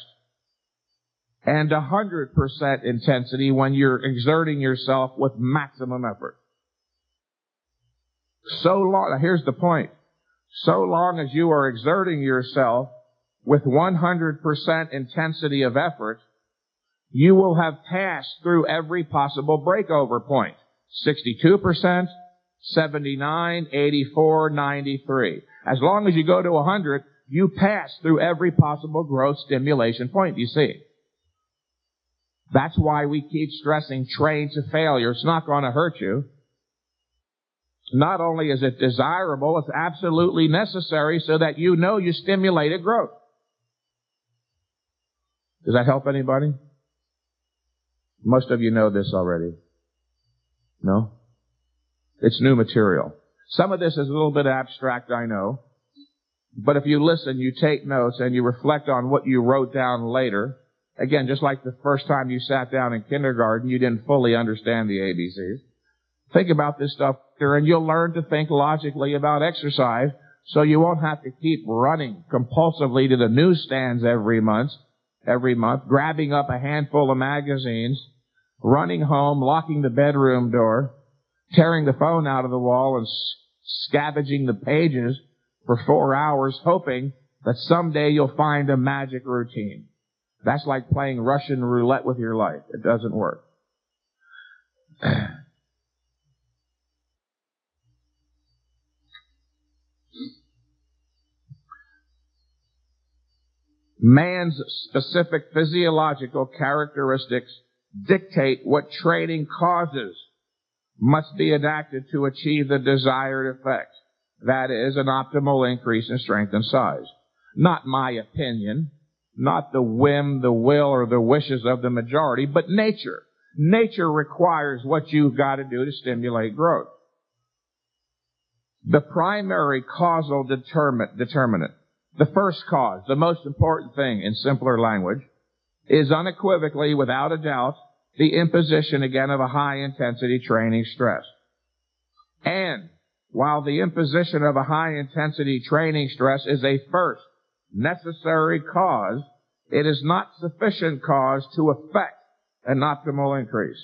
and 100% intensity when you're exerting yourself with maximum effort. Here's the point. So long as you are exerting yourself with 100% intensity of effort, you will have passed through every possible breakover point. 62%, 79, 84, 93. As long as you go to 100, you pass through every possible growth stimulation point, you see. That's why we keep stressing train to failure. It's not going to hurt you. Not only is it desirable, it's absolutely necessary so that you know you stimulated growth. Does that help anybody? Most of you know this already. No? It's new material. Some of this is a little bit abstract, I know. But if you listen, you take notes, and you reflect on what you wrote down later. Again, just like the first time you sat down in kindergarten, you didn't fully understand the ABCs. Think about this stuff here, and you'll learn to think logically about exercise, so you won't have to keep running compulsively to the newsstands every month, grabbing up a handful of magazines, running home, locking the bedroom door, tearing the phone out of the wall, and scavenging the pages for 4 hours, hoping that someday you'll find a magic routine. That's like playing Russian roulette with your life. It doesn't work. Man's specific physiological characteristics dictate what training causes must be enacted to achieve the desired effect. That is, an optimal increase in strength and size. Not my opinion, not the whim, the will, or the wishes of the majority, but nature. Nature requires what you've got to do to stimulate growth. The primary causal determinant, the first cause, the most important thing in simpler language, is unequivocally, without a doubt, the imposition again of a high-intensity training stress. And while the imposition of a high-intensity training stress is a first necessary cause, it is not sufficient cause to effect an optimal increase.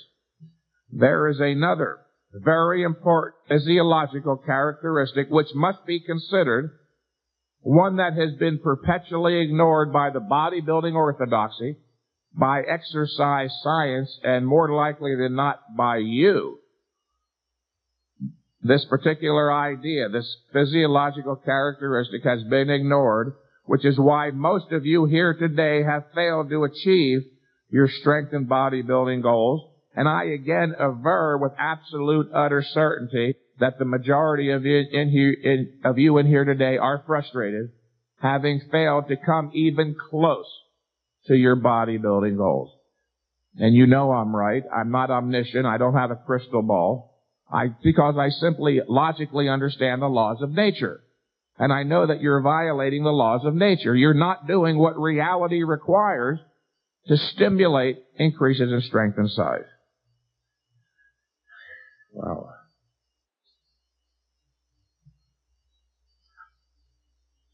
There is another very important physiological characteristic which must be considered, one that has been perpetually ignored by the bodybuilding orthodoxy, by exercise science, and more likely than not by you. This particular idea, this physiological characteristic, has been ignored, which is why most of you here today have failed to achieve your strength and bodybuilding goals. And I again aver with absolute utter certainty that the majority of you in here today are frustrated, having failed to come even close to your bodybuilding goals. And you know I'm right. I'm not omniscient. I don't have a crystal ball. Because I simply logically understand the laws of nature. And I know that you're violating the laws of nature. You're not doing what reality requires to stimulate increases in strength and size. Wow.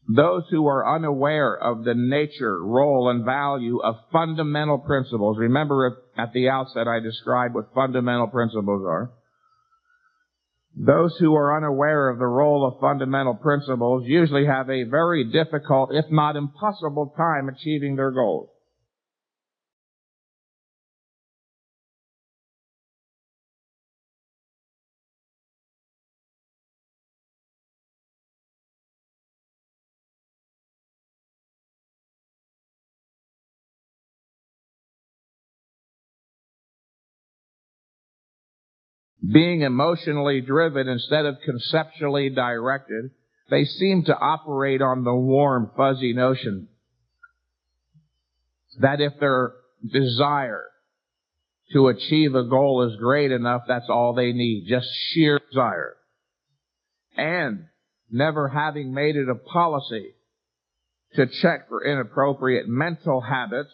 Those who are unaware of the nature, role, and value of fundamental principles, remember at the outset I described what fundamental principles are. Those who are unaware of the role of fundamental principles usually have a very difficult, if not impossible, time achieving their goals. being emotionally driven instead of conceptually directed, they seem to operate on the warm, fuzzy notion that if their desire to achieve a goal is great enough, that's all they need, just sheer desire. And never having made it a policy to check for inappropriate mental habits,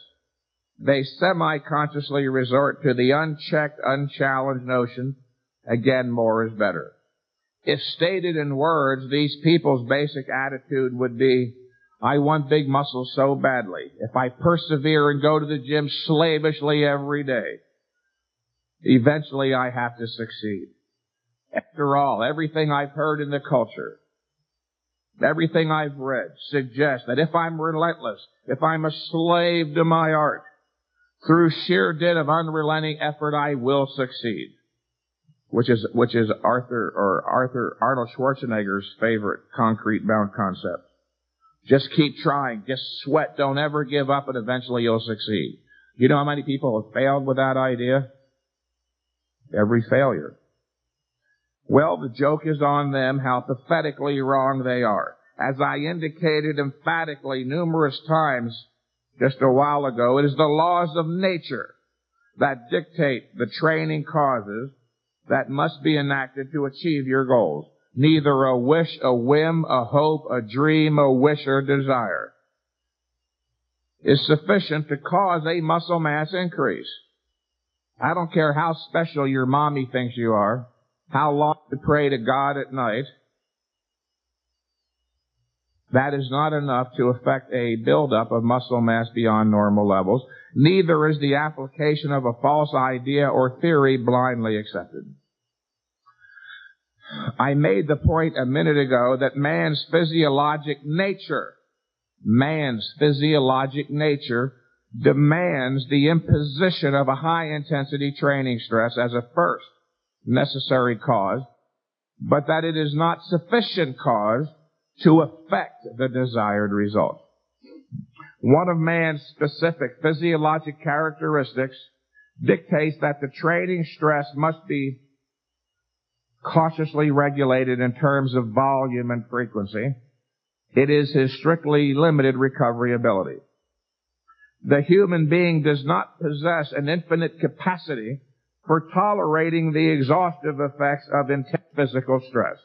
they semi-consciously resort to the unchecked, unchallenged notion, again, more is better. If stated in words, these people's basic attitude would be, I want big muscles so badly. If I persevere and go to the gym slavishly every day, eventually I have to succeed. After all, everything I've heard in the culture, everything I've read suggests that if I'm relentless, if I'm a slave to my art, through sheer dint of unrelenting effort, I will succeed. Which is Arnold Schwarzenegger's favorite concrete-bound concept. Just keep trying. Just sweat. Don't ever give up, and eventually you'll succeed. You know how many people have failed with that idea? Every failure. Well, the joke is on them how pathetically wrong they are. As I indicated emphatically numerous times just a while ago, it is the laws of nature that dictate the training causes that must be enacted to achieve your goals. Neither a wish, a whim, a hope, a dream, a wish, or desire is sufficient to cause a muscle mass increase. I don't care how special your mommy thinks you are, how long you pray to God at night. That is not enough to affect a buildup of muscle mass beyond normal levels. Neither is the application of a false idea or theory blindly accepted. I made the point a minute ago that man's physiologic nature demands the imposition of a high-intensity training stress as a first necessary cause, but that it is not sufficient cause to affect the desired result. One of man's specific physiologic characteristics dictates that the training stress must be cautiously regulated in terms of volume and frequency. It is his strictly limited recovery ability. The human being does not possess an infinite capacity for tolerating the exhaustive effects of intense physical stress.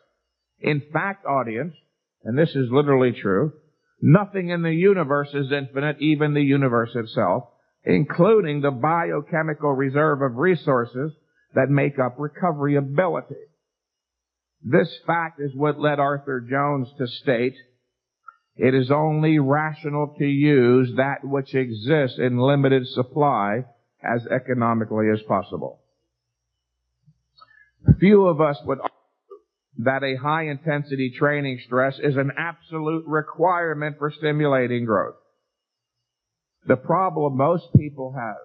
In fact, audience, and this is literally true, nothing in the universe is infinite, even the universe itself, including the biochemical reserve of resources that make up recovery ability. This fact is what led Arthur Jones to state, it is only rational to use that which exists in limited supply as economically as possible. Few of us would argue that a high-intensity training stress is an absolute requirement for stimulating growth. The problem most people have,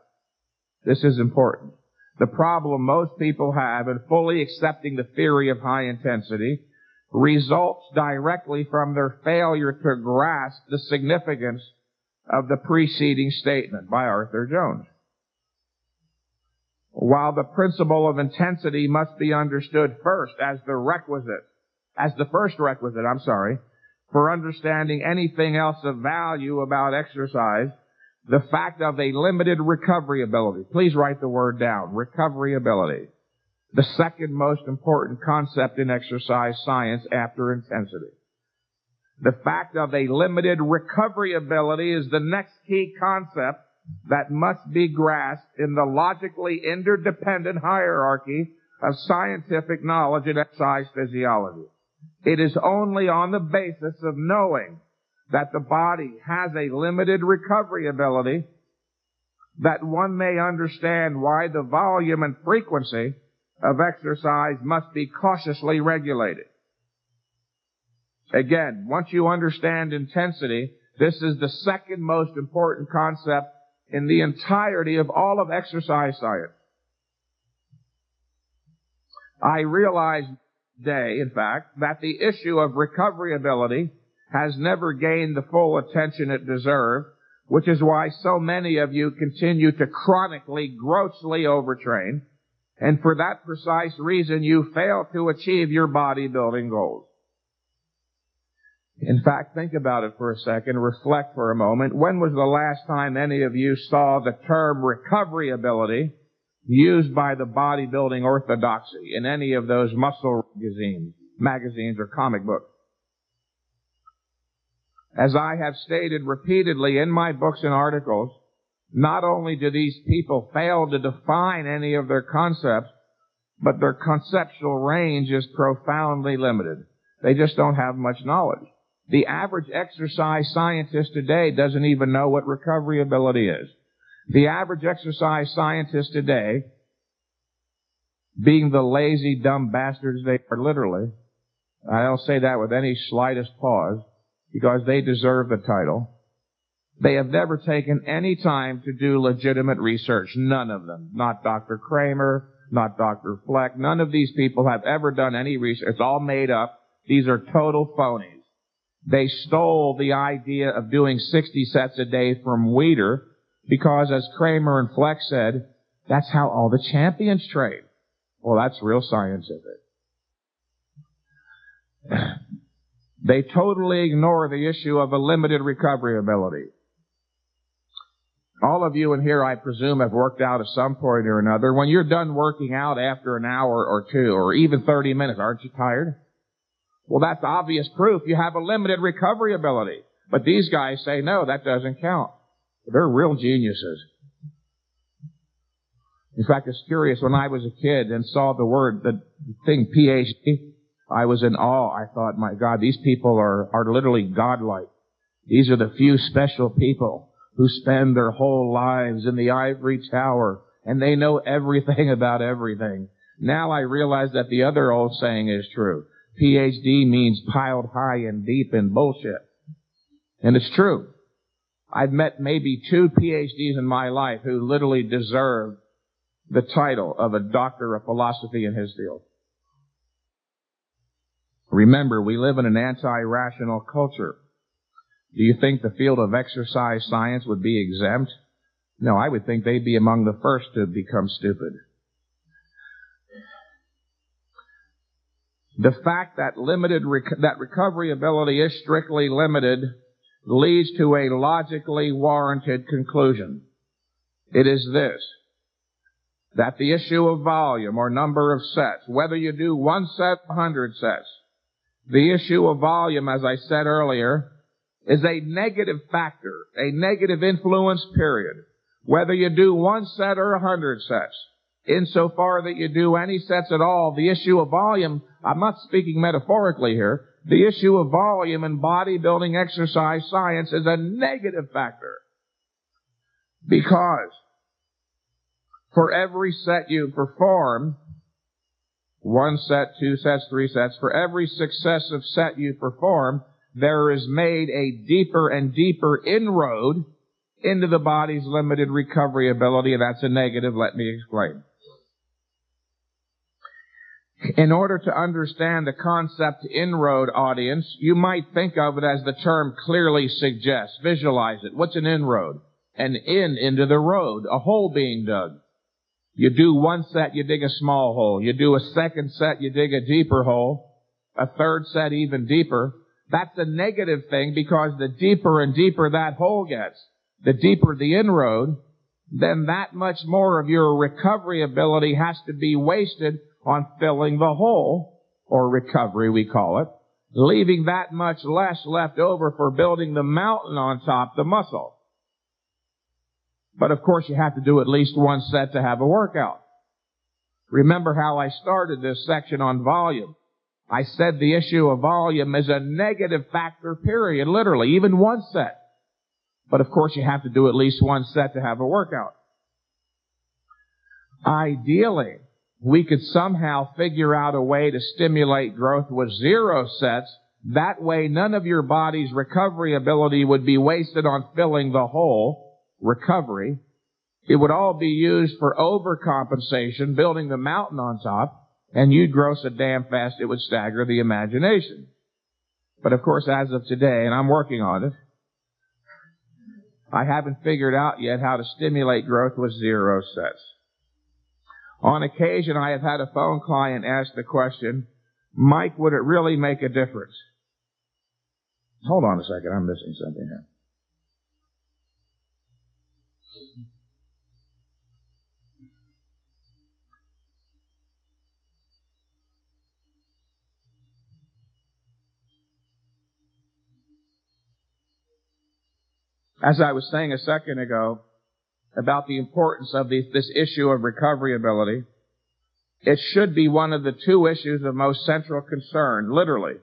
this is important, the problem most people have in fully accepting the theory of high intensity results directly from their failure to grasp the significance of the preceding statement by Arthur Jones. While the principle of intensity must be understood first as the first requisite for understanding anything else of value about exercise, the fact of a limited recovery ability. Please write the word down, recovery ability. The second most important concept in exercise science after intensity. The fact of a limited recovery ability is the next key concept that must be grasped in the logically interdependent hierarchy of scientific knowledge in exercise physiology. It is only on the basis of knowing that the body has a limited recovery ability that one may understand why the volume and frequency of exercise must be cautiously regulated. Again, once you understand intensity, this is the second most important concept in the entirety of all of exercise science. I realize today, in fact, that the issue of recovery ability has never gained the full attention it deserved, which is why so many of you continue to chronically, grossly overtrain, And for that precise reason, you fail to achieve your bodybuilding goals. In fact, think about it for a second. Reflect for a moment. When was the last time any of you saw the term recovery ability used by the bodybuilding orthodoxy in any of those muscle magazines or comic books? As I have stated repeatedly in my books and articles, not only do these people fail to define any of their concepts, but their conceptual range is profoundly limited. They just don't have much knowledge. The average exercise scientist today doesn't even know what recovery ability is. The average exercise scientist today, being the lazy, dumb bastards they are literally, I don't say that with any slightest pause, because they deserve the title, they have never taken any time to do legitimate research. None of them. Not Dr. Kramer, not Dr. Fleck. None of these people have ever done any research. It's all made up. These are total phonies. They stole the idea of doing 60 sets a day from Weider because, as Kramer and Fleck said, that's how all the champions train. Well, that's real scientific. They totally ignore the issue of a limited recovery ability. All of you in here, I presume, have worked out at some point or another. When you're done working out after an hour or two, or even 30 minutes, aren't you tired? Well, that's obvious proof you have a limited recovery ability. But these guys say, no, that doesn't count. They're real geniuses. In fact, it's curious, when I was a kid and saw the thing PhD, I was in awe. I thought, my God, these people are literally godlike. These are the few special people who spend their whole lives in the ivory tower, and they know everything about everything. Now I realize that the other old saying is true. PhD means piled high and deep in bullshit. And it's true. I've met maybe 2 PhDs in my life who literally deserve the title of a doctor of philosophy in his field. Remember, we live in an anti-rational culture. Do you think the field of exercise science would be exempt? No, I would think they'd be among the first to become stupid. The fact that that recovery ability is strictly limited leads to a logically warranted conclusion. It is this, that the issue of volume or number of sets, whether you do 1 set or 100 sets, the issue of volume, as I said earlier, is a negative factor, a negative influence, period. Whether you do 1 set or 100 sets, insofar that you do any sets at all, the issue of volume, I'm not speaking metaphorically here, the issue of volume in bodybuilding exercise science is a negative factor. Because for every set you perform, 1 set, 2 sets, 3 sets, for every successive set you perform, there is made a deeper and deeper inroad into the body's limited recovery ability, and that's a negative. Let me explain. In order to understand the concept inroad, audience, you might think of it as the term clearly suggests. Visualize it. What's an inroad? An in into the road, a hole being dug. You do 1 set, you dig a small hole. You do a 2nd set, you dig a deeper hole. A 3rd set, even deeper. That's a negative thing, because the deeper and deeper that hole gets, the deeper the inroad, then that much more of your recovery ability has to be wasted on filling the hole, or recovery we call it, leaving that much less left over for building the mountain on top, the muscle. But of course you have to do at least 1 set to have a workout. Remember how I started this section on volume. I said the issue of volume is a negative factor, period, literally, even 1 set. But of course you have to do at least 1 set to have a workout. Ideally, we could somehow figure out a way to stimulate growth with 0 sets. That way none of your body's recovery ability would be wasted on filling the hole, recovery. It would all be used for overcompensation, building the mountain on top, and you'd grow so damn fast it would stagger the imagination. But of course, as of today, and I'm working on it, I haven't figured out yet how to stimulate growth with 0 sets. On occasion, I have had a phone client ask the question, Mike, would it really make a difference? Hold on a second, I'm missing something here. As I was saying a second ago about the importance of this issue of recoveryability, it should be one of the two issues of most central concern, literally.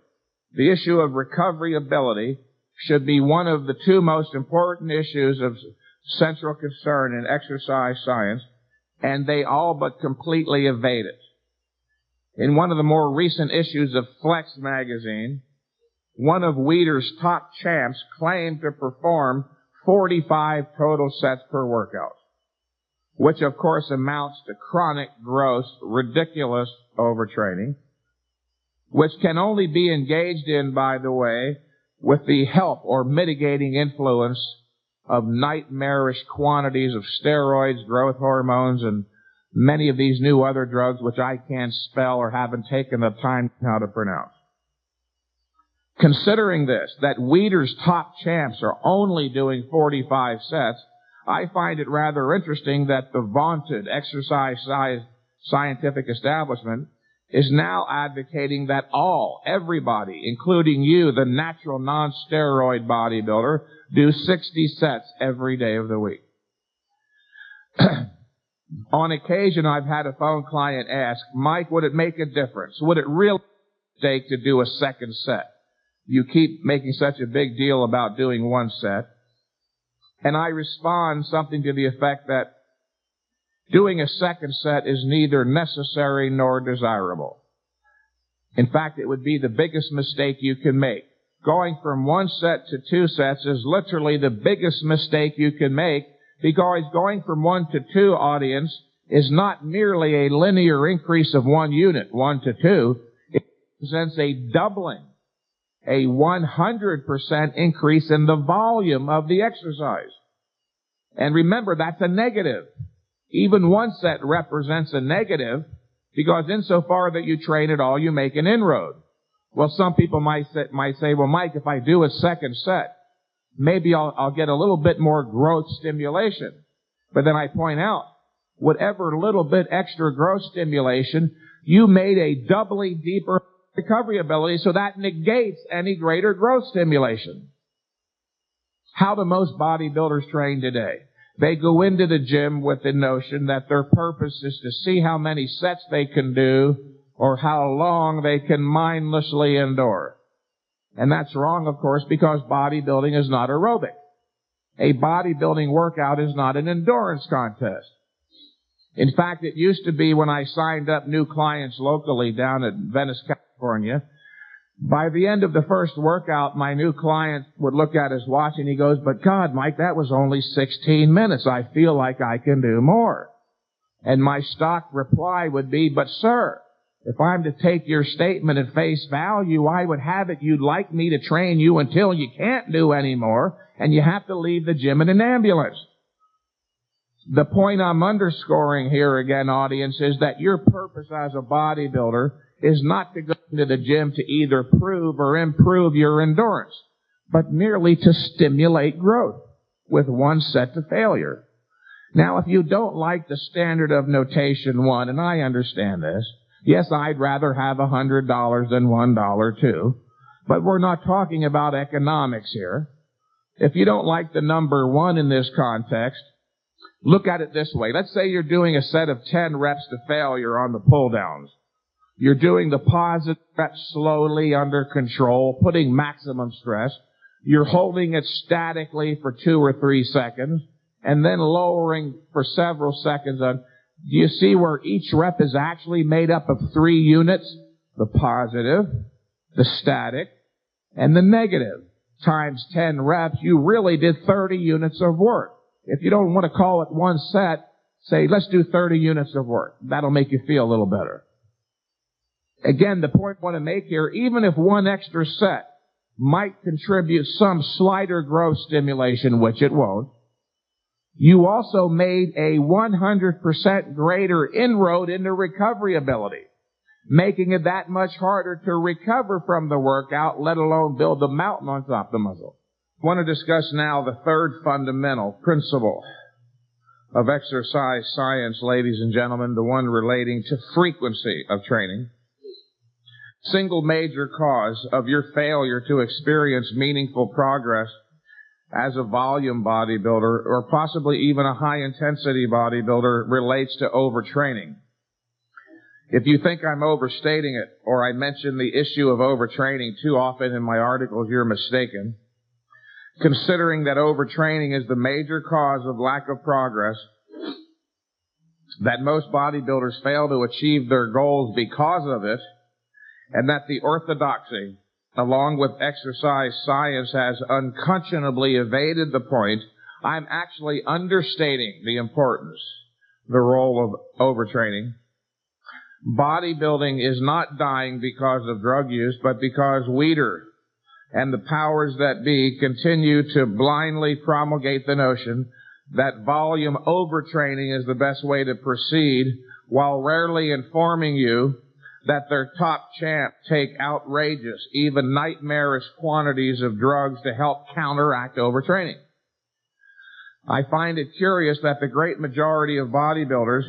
The issue of recoveryability should be one of the two most important issues of central concern in exercise science, and they all but completely evade it. In one of the more recent issues of Flex magazine, one of Weider's top champs claimed to perform 45 total sets per workout, which of course amounts to chronic, gross, ridiculous overtraining, which can only be engaged in, by the way, with the help or mitigating influence of nightmarish quantities of steroids, growth hormones, and many of these new other drugs which I can't spell or haven't taken the time now to pronounce. Considering this, that Weider's top champs are only doing 45 sets, I find it rather interesting that the vaunted exercise scientific establishment is now advocating that everybody, including you, the natural non-steroid bodybuilder, do 60 sets every day of the week. On occasion, I've had a phone client ask, Mike, would it make a difference? Would it really take to do a second set? You keep making such a big deal about doing one set. And I respond something to the effect that doing a second set is neither necessary nor desirable. In fact, it would be the biggest mistake you can make. Going from one set to two sets is literally the biggest mistake you can make, because going from 1 to 2, audience, is not merely a linear increase of 1 unit, 1 to 2. It represents a doubling, a 100% increase in the volume of the exercise. And remember, that's a negative. Even one set represents a negative, because insofar that you train at all, you make an inroad. Well, some people might say, well, Mike, if I do a second set, maybe I'll get a little bit more growth stimulation. But then I point out, whatever little bit extra growth stimulation, you made a doubly deeper recovery ability, so that negates any greater growth stimulation. How do most bodybuilders train today? They go into the gym with the notion that their purpose is to see how many sets they can do or how long they can mindlessly endure. And that's wrong, of course, because bodybuilding is not aerobic. A bodybuilding workout is not an endurance contest. In fact, it used to be when I signed up new clients locally down at Venice, California, by the end of the first workout, my new client would look at his watch and he goes, but God, Mike, that was only 16 minutes. I feel like I can do more. And my stock reply would be, but sir, if I'm to take your statement at face value, I would have it you'd like me to train you until you can't do any more and you have to leave the gym in an ambulance. The point I'm underscoring here again, audience, is that your purpose as a bodybuilder is not to go into the gym to either prove or improve your endurance, but merely to stimulate growth with one set to failure. Now, if you don't like the standard of notation 1, and I understand this, yes, I'd rather have $100 than $1 too, but we're not talking about economics here. If you don't like the number 1 in this context, look at it this way. Let's say you're doing a set of 10 reps to failure on the pull-downs. You're doing the positive reps slowly under control, putting maximum stress. You're holding it statically for 2 or 3 seconds, and then lowering for several seconds. Do you see where each rep is actually made up of 3 units? The positive, the static, and the negative. Times 10 reps, you really did 30 units of work. If you don't want to call it one set, say, let's do 30 units of work. That'll make you feel a little better. Again, the point I want to make here, even if one extra set might contribute some slighter growth stimulation, which it won't, you also made a 100% greater inroad into recovery ability, making it that much harder to recover from the workout, let alone build a mountain on top of the muscle. I want to discuss now the third fundamental principle of exercise science, ladies and gentlemen, the one relating to frequency of training. Single major cause of your failure to experience meaningful progress as a volume bodybuilder, or possibly even a high-intensity bodybuilder, relates to overtraining. If you think I'm overstating it, or I mention the issue of overtraining too often in my articles, you're mistaken. Considering that overtraining is the major cause of lack of progress, that most bodybuilders fail to achieve their goals because of it, and that the orthodoxy, along with exercise science, has unconscionably evaded the point, I'm actually understating the importance, the role of overtraining. Bodybuilding is not dying because of drug use, but because Weider and the powers that be continue to blindly promulgate the notion that volume overtraining is the best way to proceed, while rarely informing you that their top champ take outrageous, even nightmarish quantities of drugs to help counteract overtraining. I find it curious that the great majority of bodybuilders,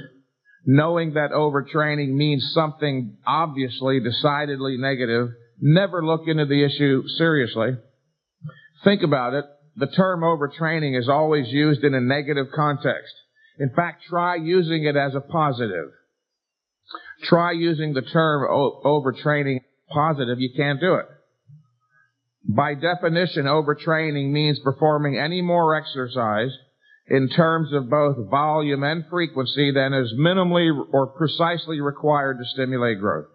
knowing that overtraining means something obviously, decidedly negative, never look into the issue seriously. Think about it. The term overtraining is always used in a negative context. In fact, try using it as a positive. Try using the term overtraining positive. You can't do it. By definition, overtraining means performing any more exercise in terms of both volume and frequency than is minimally or precisely required to stimulate growth.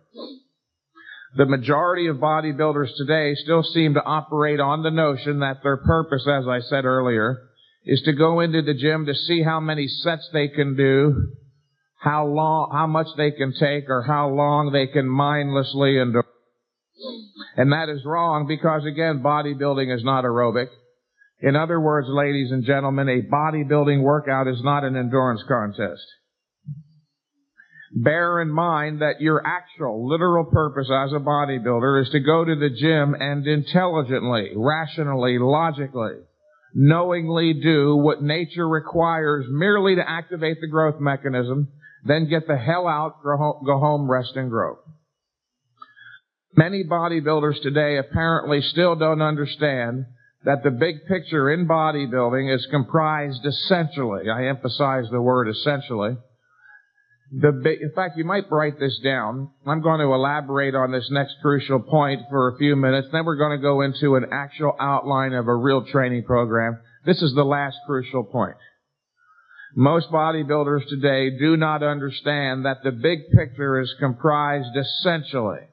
The majority of bodybuilders today still seem to operate on the notion that their purpose, as I said earlier, is to go into the gym to see how many sets they can do, how much they can take, or how long they can mindlessly endure. And that is wrong because, again, bodybuilding is not aerobic. In other words, ladies and gentlemen, a bodybuilding workout is not an endurance contest. Bear in mind that your actual, literal purpose as a bodybuilder is to go to the gym and intelligently, rationally, logically, knowingly do what nature requires merely to activate the growth mechanism, then get the hell out, go home, rest, and grow. Many bodybuilders today apparently still don't understand that the big picture in bodybuilding is comprised essentially, I emphasize the word essentially, in fact, you might write this down. I'm going to elaborate on this next crucial point for a few minutes. Then we're going to go into an actual outline of a real training program. This is the last crucial point. Most bodybuilders today do not understand that the big picture is comprised essentially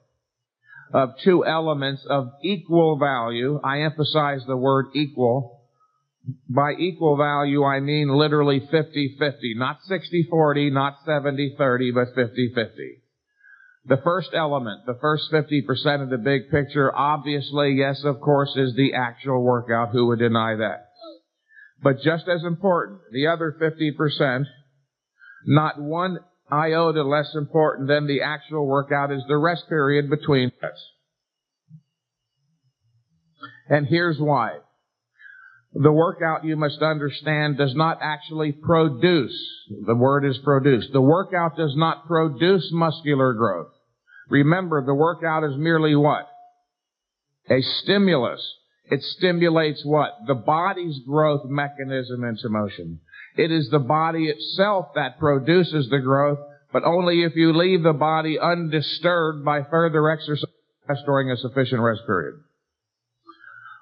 of two elements of equal value. I emphasize the word equal. By equal value, I mean literally 50-50, not 60-40, not 70-30, but 50-50. The first element, the first 50% of the big picture, obviously, yes, of course, is the actual workout. Who would deny that? But just as important, the other 50%, not one iota less important than the actual workout, is the rest period between sets. And here's why. The workout, you must understand, does not actually produce. The word is produce. The workout does not produce muscular growth. Remember, the workout is merely what? A stimulus. It stimulates what? The body's growth mechanism into motion. It is the body itself that produces the growth, but only if you leave the body undisturbed by further exercise during a sufficient rest period.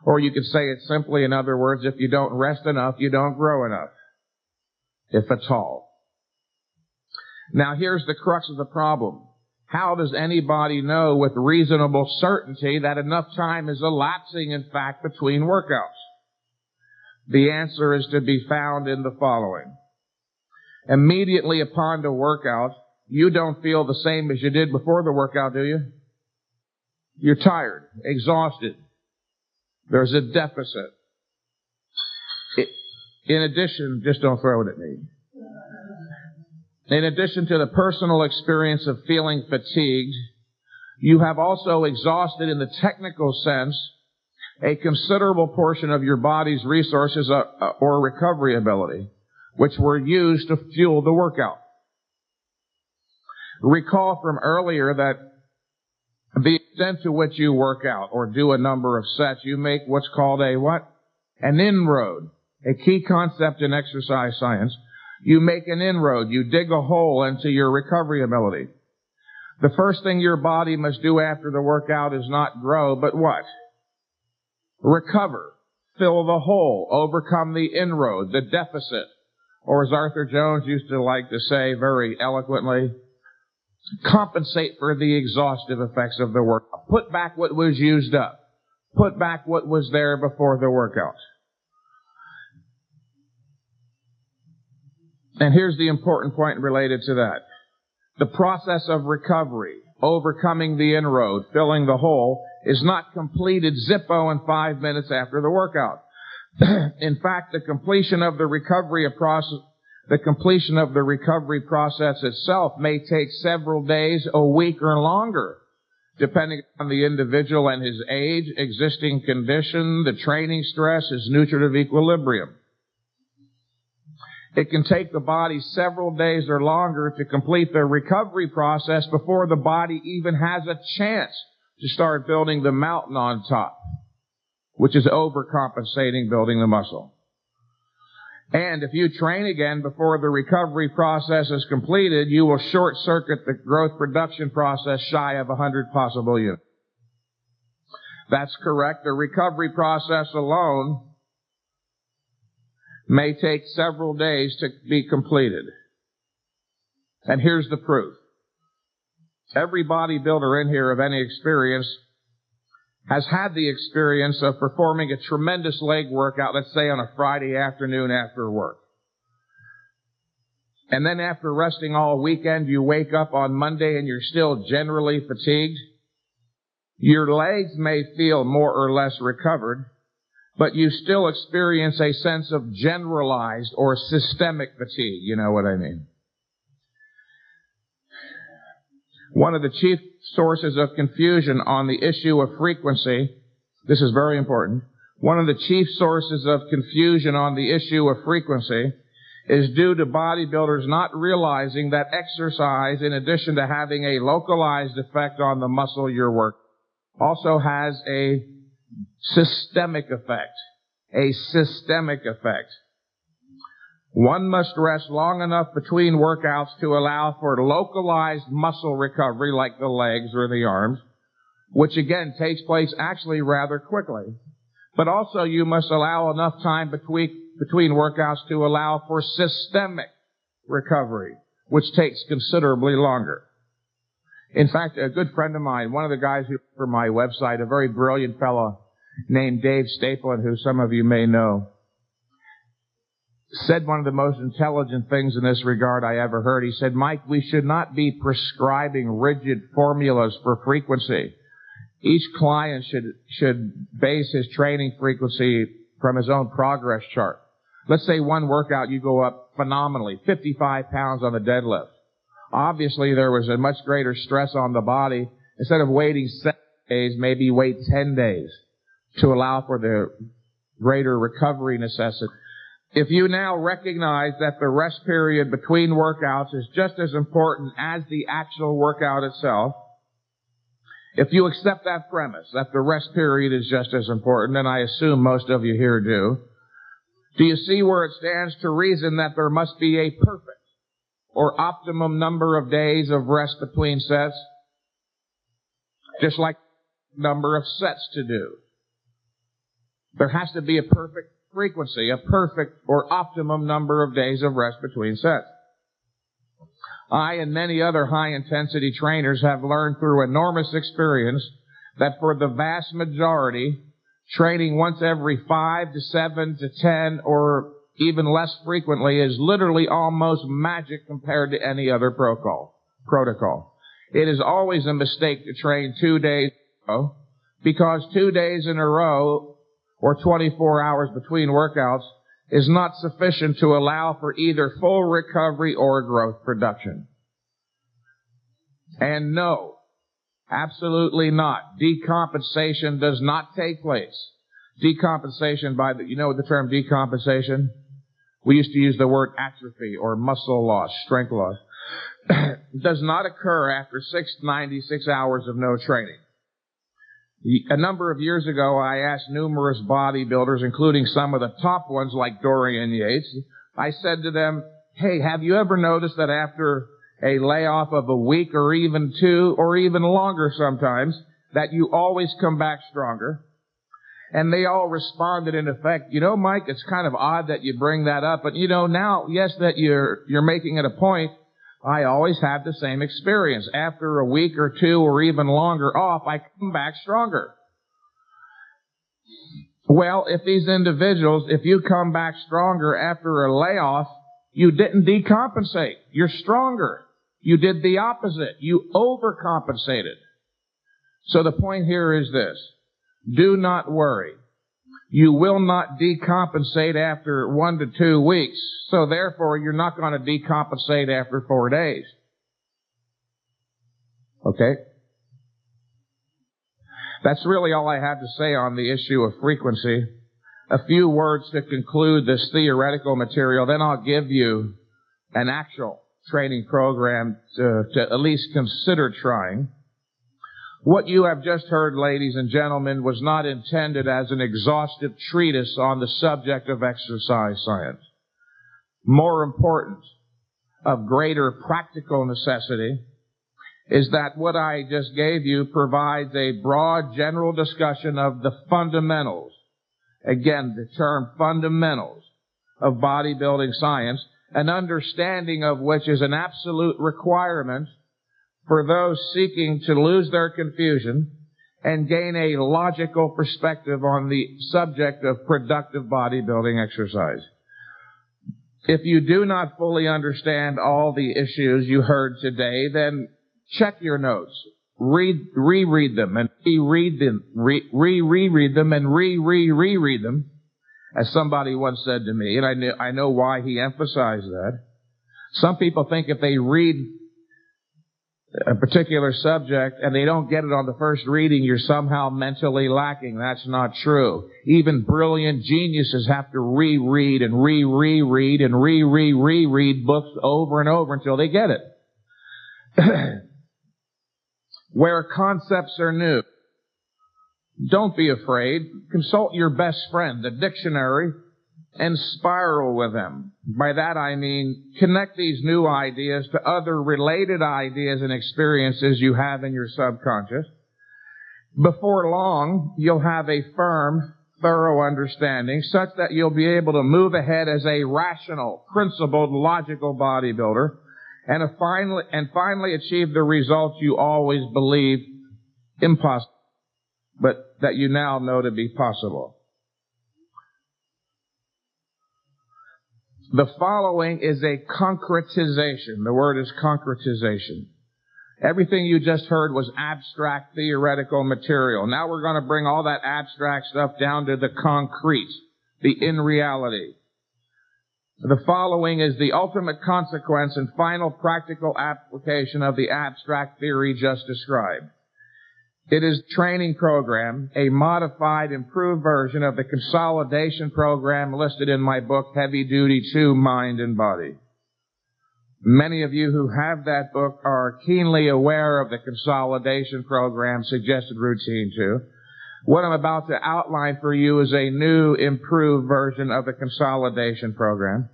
Or you could say it simply, in other words, if you don't rest enough, you don't grow enough, if at all. Now here's the crux of the problem. How does anybody know with reasonable certainty that enough time is elapsing, in fact, between workouts? The answer is to be found in the following. Immediately upon the workout, you don't feel the same as you did before the workout, do you? You're tired, exhausted. There's a deficit. in addition, just don't throw it at me. In addition to the personal experience of feeling fatigued, you have also exhausted in the technical sense a considerable portion of your body's resources or recovery ability, which were used to fuel the workout. Recall from earlier that the extent to which you work out or do a number of sets, you make what's called a what? An inroad. A key concept in exercise science. You make an inroad. You dig a hole into your recovery ability. The first thing your body must do after the workout is not grow, but what? Recover. Fill the hole. Overcome the inroad, the deficit. Or as Arthur Jones used to like to say very eloquently, compensate for the exhaustive effects of the workout. Put back what was used up. Put back what was there before the workout. And here's the important point related to that. The process of recovery, overcoming the inroad, filling the hole, is not completed zippo in 5 minutes after the workout. In fact, the completion of the recovery process itself may take several days, a week, or longer, depending on the individual and his age, existing condition, the training stress, his nutritive equilibrium. It can take the body several days or longer to complete the recovery process before the body even has a chance to start building the mountain on top, which is overcompensating building the muscle. And if you train again before the recovery process is completed, you will short-circuit the growth production process shy of 100 possible units. That's correct. The recovery process alone may take several days to be completed. And here's the proof. Every bodybuilder in here of any experience has had the experience of performing a tremendous leg workout, let's say on a Friday afternoon after work. And then after resting all weekend, you wake up on Monday and you're still generally fatigued. Your legs may feel more or less recovered, but you still experience a sense of generalized or systemic fatigue. You know what I mean? One of the chief sources of confusion on the issue of frequency, this is very important, one of the chief sources of confusion on the issue of frequency is due to bodybuilders not realizing that exercise, in addition to having a localized effect on the muscle you're working, also has a systemic effect. A systemic effect. One must rest long enough between workouts to allow for localized muscle recovery like the legs or the arms, which again takes place actually rather quickly. But also you must allow enough time between workouts to allow for systemic recovery, which takes considerably longer. In fact, a good friend of mine, one of the guys who for my website, a very brilliant fellow named Dave Stapleton, who some of you may know, said one of the most intelligent things in this regard I ever heard. He said, Mike, we should not be prescribing rigid formulas for frequency. Each client should base his training frequency from his own progress chart. Let's say one workout you go up phenomenally, 55 pounds on the deadlift. Obviously there was a much greater stress on the body. Instead of waiting 7 days, maybe wait 10 days to allow for the greater recovery necessity. If you now recognize that the rest period between workouts is just as important as the actual workout itself, if you accept that premise, that the rest period is just as important, and I assume most of you here do you see where it stands to reason that there must be a perfect or optimum number of days of rest between sets? Just like number of sets to do. There has to be a perfect frequency, a perfect or optimum number of days of rest between sets. I and many other high-intensity trainers have learned through enormous experience that for the vast majority, training once every 5 to 7 to 10 or even less frequently is literally almost magic compared to any other protocol. It is always a mistake to train 2 days in a row, because 2 days in a row or 24 hours between workouts is not sufficient to allow for either full recovery or growth production. And no, absolutely not. Decompensation does not take place. Decompensation you know the term decompensation? We used to use the word atrophy or muscle loss, strength loss. Does not occur after 96 hours of no training. A number of years ago, I asked numerous bodybuilders, including some of the top ones like Dorian Yates, I said to them, hey, have you ever noticed that after a layoff of a week or even 2 or even longer sometimes, that you always come back stronger? And they all responded in effect, you know, Mike, it's kind of odd that you bring that up, but you know, now, yes, that you're making it a point, I always have the same experience. After a week or 2 or even longer off, I come back stronger. Well, if these individuals, if you come back stronger after a layoff, you didn't decompensate. You're stronger. You did the opposite. You overcompensated. So the point here is this. Do not worry. You will not decompensate after 1 to 2 weeks. So therefore, you're not going to decompensate after 4 days. Okay? That's really all I have to say on the issue of frequency. A few words to conclude this theoretical material, then I'll give you an actual training program to at least consider trying. What you have just heard, ladies and gentlemen, was not intended as an exhaustive treatise on the subject of exercise science. More important, of greater practical necessity, is that what I just gave you provides a broad general discussion of the fundamentals. Again, the term fundamentals of bodybuilding science, an understanding of which is an absolute requirement for those seeking to lose their confusion and gain a logical perspective on the subject of productive bodybuilding exercise. If you do not fully understand all the issues you heard today, then check your notes. Reread them and reread them, reread them and reread them, as somebody once said to me, and I know why he emphasized that. Some people think if they read a particular subject and they don't get it on the first reading, you're somehow mentally lacking. That's not true. Even brilliant geniuses have to reread and reread and reread books over and over until they get it. Where concepts are new, don't be afraid. Consult your best friend, the dictionary, and spiral with them. By that I mean connect these new ideas to other related ideas and experiences you have in your subconscious. Before long, you'll have a firm, thorough understanding such that you'll be able to move ahead as a rational, principled, logical bodybuilder and finally achieve the results you always believed impossible, but that you now know to be possible. The following is a concretization. The word is concretization. Everything you just heard was abstract, theoretical material. Now we're going to bring all that abstract stuff down to the concrete, the in reality. The following is the ultimate consequence and final practical application of the abstract theory just described. It is a training program, a modified, improved version of the consolidation program listed in my book, Heavy Duty 2, Mind and Body. Many of you who have that book are keenly aware of the consolidation program suggested routine 2. What I'm about to outline for you is a new, improved version of the consolidation program.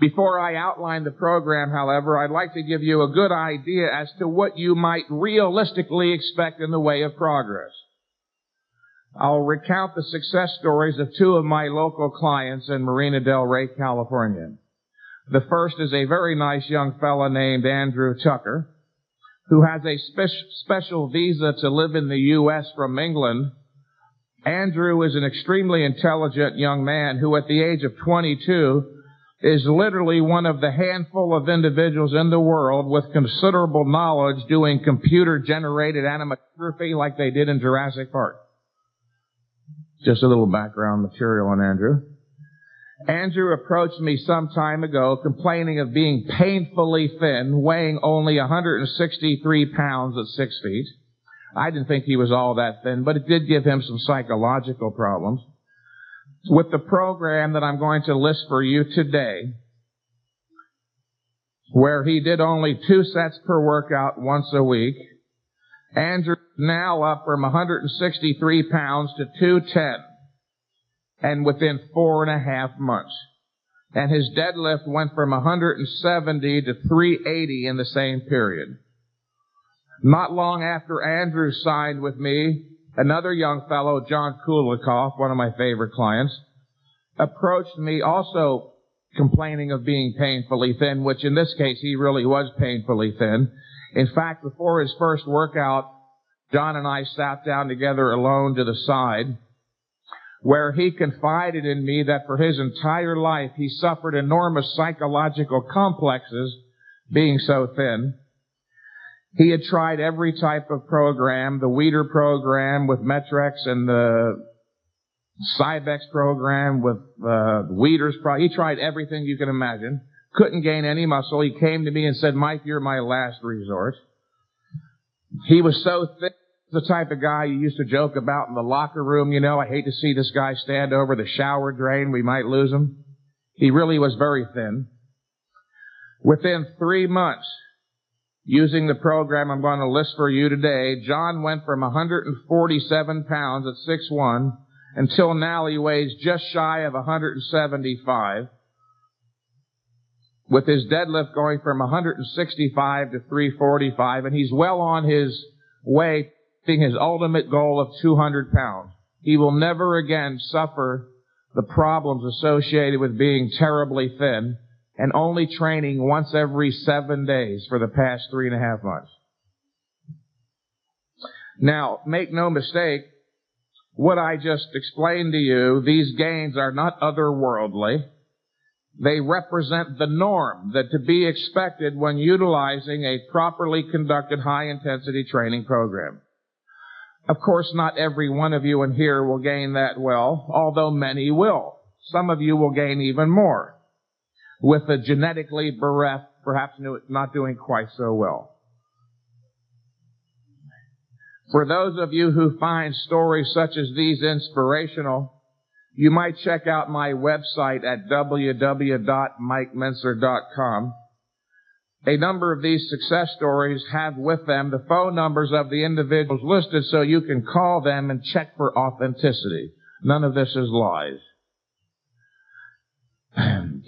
Before I outline the program, however, I'd like to give you a good idea as to what you might realistically expect in the way of progress. I'll recount the success stories of 2 of my local clients in Marina del Rey, California. The first is a very nice young fella named Andrew Tucker, who has a special visa to live in the U.S. from England. Andrew is an extremely intelligent young man who, at the age of 22, is literally one of the handful of individuals in the world with considerable knowledge doing computer-generated animatography like they did in Jurassic Park. Just a little background material on Andrew. Andrew approached me some time ago complaining of being painfully thin, weighing only 163 pounds at 6 feet. I didn't think he was all that thin, but it did give him some psychological problems. With the program that I'm going to list for you today, where he did only 2 sets per workout once a week, Andrew is now up from 163 pounds to 210, and within 4.5 months. And his deadlift went from 170 to 380 in the same period. Not long after Andrew signed with me, another young fellow, John Kulikoff, one of my favorite clients, approached me also complaining of being painfully thin, which in this case he really was painfully thin. In fact, before his first workout, John and I sat down together alone to the side, where he confided in me that for his entire life he suffered enormous psychological complexes being so thin. He had tried every type of program, the Weider program with Mentzer and the Cybex program with Weider's program. He tried everything you can imagine. Couldn't gain any muscle. He came to me and said, "Mike, you're my last resort." He was so thin, the type of guy you used to joke about in the locker room. You know, I hate to see this guy stand over the shower drain. We might lose him. He really was very thin. Within 3 months, using the program I'm going to list for you today, John went from 147 pounds at 6'1", until now he weighs just shy of 175, with his deadlift going from 165 to 345, and he's well on his way to his ultimate goal of 200 pounds. He will never again suffer the problems associated with being terribly thin and only training once every 7 days for the past 3.5 months. Now, make no mistake, what I just explained to you, these gains are not otherworldly. They represent the norm that to be expected when utilizing a properly conducted high-intensity training program. Of course, not every one of you in here will gain that well, although many will. Some of you will gain even more, with the genetically bereft, perhaps not doing quite so well. For those of you who find stories such as these inspirational, you might check out my website at www.mikementzer.com. A number of these success stories have with them the phone numbers of the individuals listed so you can call them and check for authenticity. None of this is lies.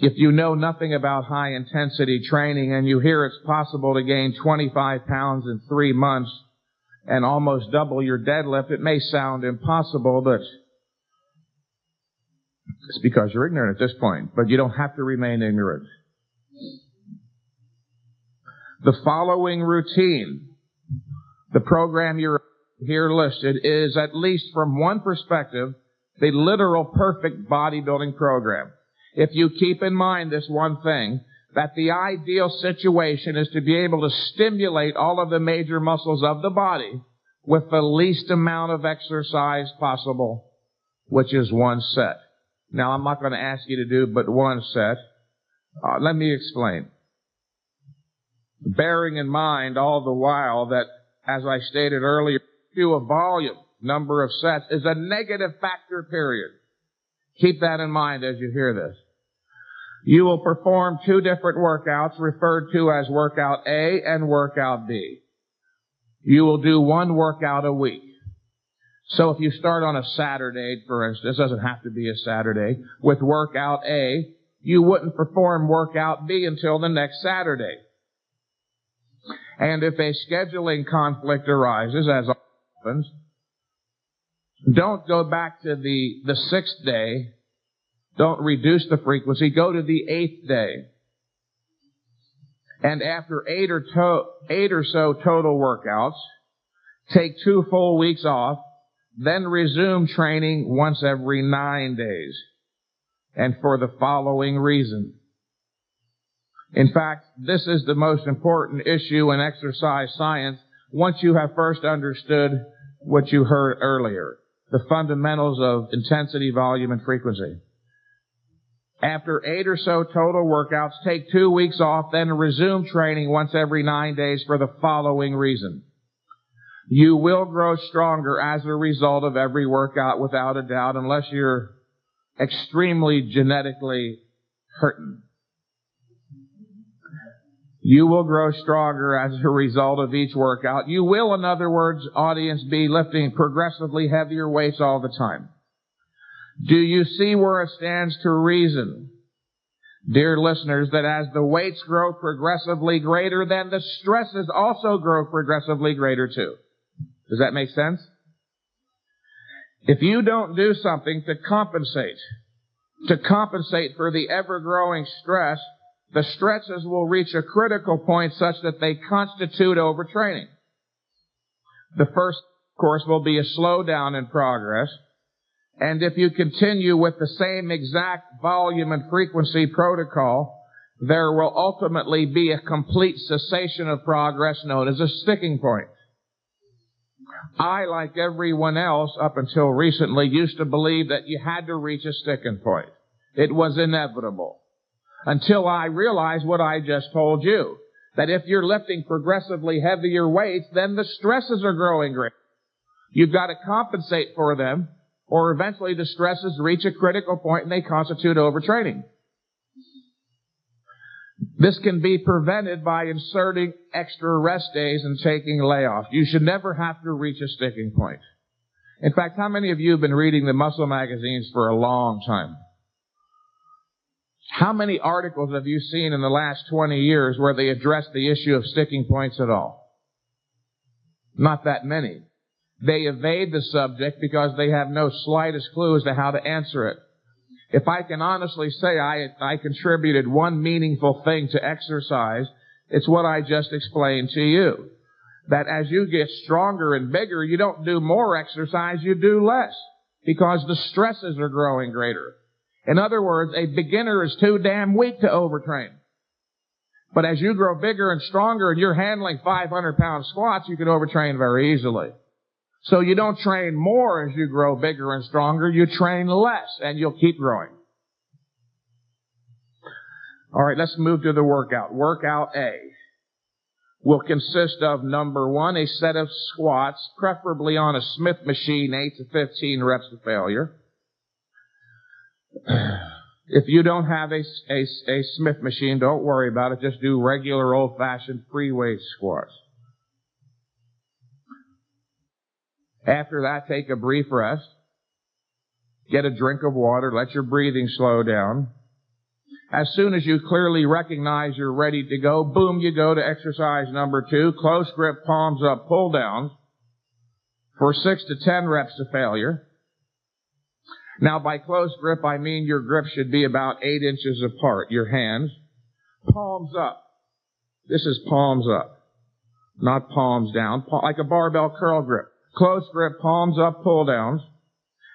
If you know nothing about high-intensity training and you hear it's possible to gain 25 pounds in 3 months and almost double your deadlift, it may sound impossible, but it's because you're ignorant at this point. But you don't have to remain ignorant. The following routine, the program you're here listed, is, at least from one perspective, the literal perfect bodybuilding program. If you keep in mind this one thing, that the ideal situation is to be able to stimulate all of the major muscles of the body with the least amount of exercise possible, which is 1 set. Now, I'm not going to ask you to do but 1 set. Let me explain. Bearing in mind all the while that, as I stated earlier, a volume, number of sets, is a negative factor, period. Keep that in mind as you hear this. You will perform 2 different workouts referred to as workout A and workout B. You will do 1 workout a week. So if you start on a Saturday, for instance, it doesn't have to be a Saturday, with workout A, you wouldn't perform workout B until the next Saturday. And if a scheduling conflict arises, as happens, don't go back to the 6th day. Don't reduce the frequency. Go to the 8th day. And after 8 or so total workouts, take 2 full weeks off, then resume training once every 9 days. And for the following reason. In fact, this is the most important issue in exercise science once you have first understood what you heard earlier, the fundamentals of intensity, volume, and frequency. After 8 or so total workouts, take 2 weeks off, then resume training once every 9 days for the following reason. You will grow stronger as a result of every workout without a doubt, unless you're extremely genetically hurting. You will grow stronger as a result of each workout. You will, in other words, audience, be lifting progressively heavier weights all the time. Do you see where it stands to reason, dear listeners, that as the weights grow progressively greater, then the stresses also grow progressively greater too? Does that make sense? If you don't do something to compensate for the ever-growing stress, the stresses will reach a critical point such that they constitute overtraining. The first, of course, will be a slowdown in progress. And if you continue with the same exact volume and frequency protocol, there will ultimately be a complete cessation of progress known as a sticking point. I, like everyone else up until recently, used to believe that you had to reach a sticking point. It was inevitable. Until I realized what I just told you, that if you're lifting progressively heavier weights, then the stresses are growing greater. You've got to compensate for them, or eventually the stresses reach a critical point and they constitute overtraining. This can be prevented by inserting extra rest days and taking layoffs. You should never have to reach a sticking point. In fact, how many of you have been reading the muscle magazines for a long time? How many articles have you seen in the last 20 years where they address the issue of sticking points at all? Not that many. They evade the subject because they have no slightest clue as to how to answer it. If I can honestly say I contributed one meaningful thing to exercise, it's what I just explained to you. That as you get stronger and bigger, you don't do more exercise, you do less. Because the stresses are growing greater. In other words, a beginner is too damn weak to overtrain. But as you grow bigger and stronger and you're handling 500-pound squats, you can overtrain very easily. So you don't train more as you grow bigger and stronger, you train less and you'll keep growing. All right, let's move to the workout. Workout A will consist of, number 1, a set of squats, preferably on a Smith machine, 8 to 15 reps to failure. If you don't have a Smith machine, don't worry about it. Just do regular old-fashioned free weight squats. After that, take a brief rest. Get a drink of water. Let your breathing slow down. As soon as you clearly recognize you're ready to go, boom, you go to exercise number 2, close grip, palms up, pull downs for 6 to 10 reps to failure. Now, by close grip, I mean your grip should be about 8 inches apart, your hands. Palms up. This is palms up, not palms down, like a barbell curl grip. Close grip, palms up, pull downs,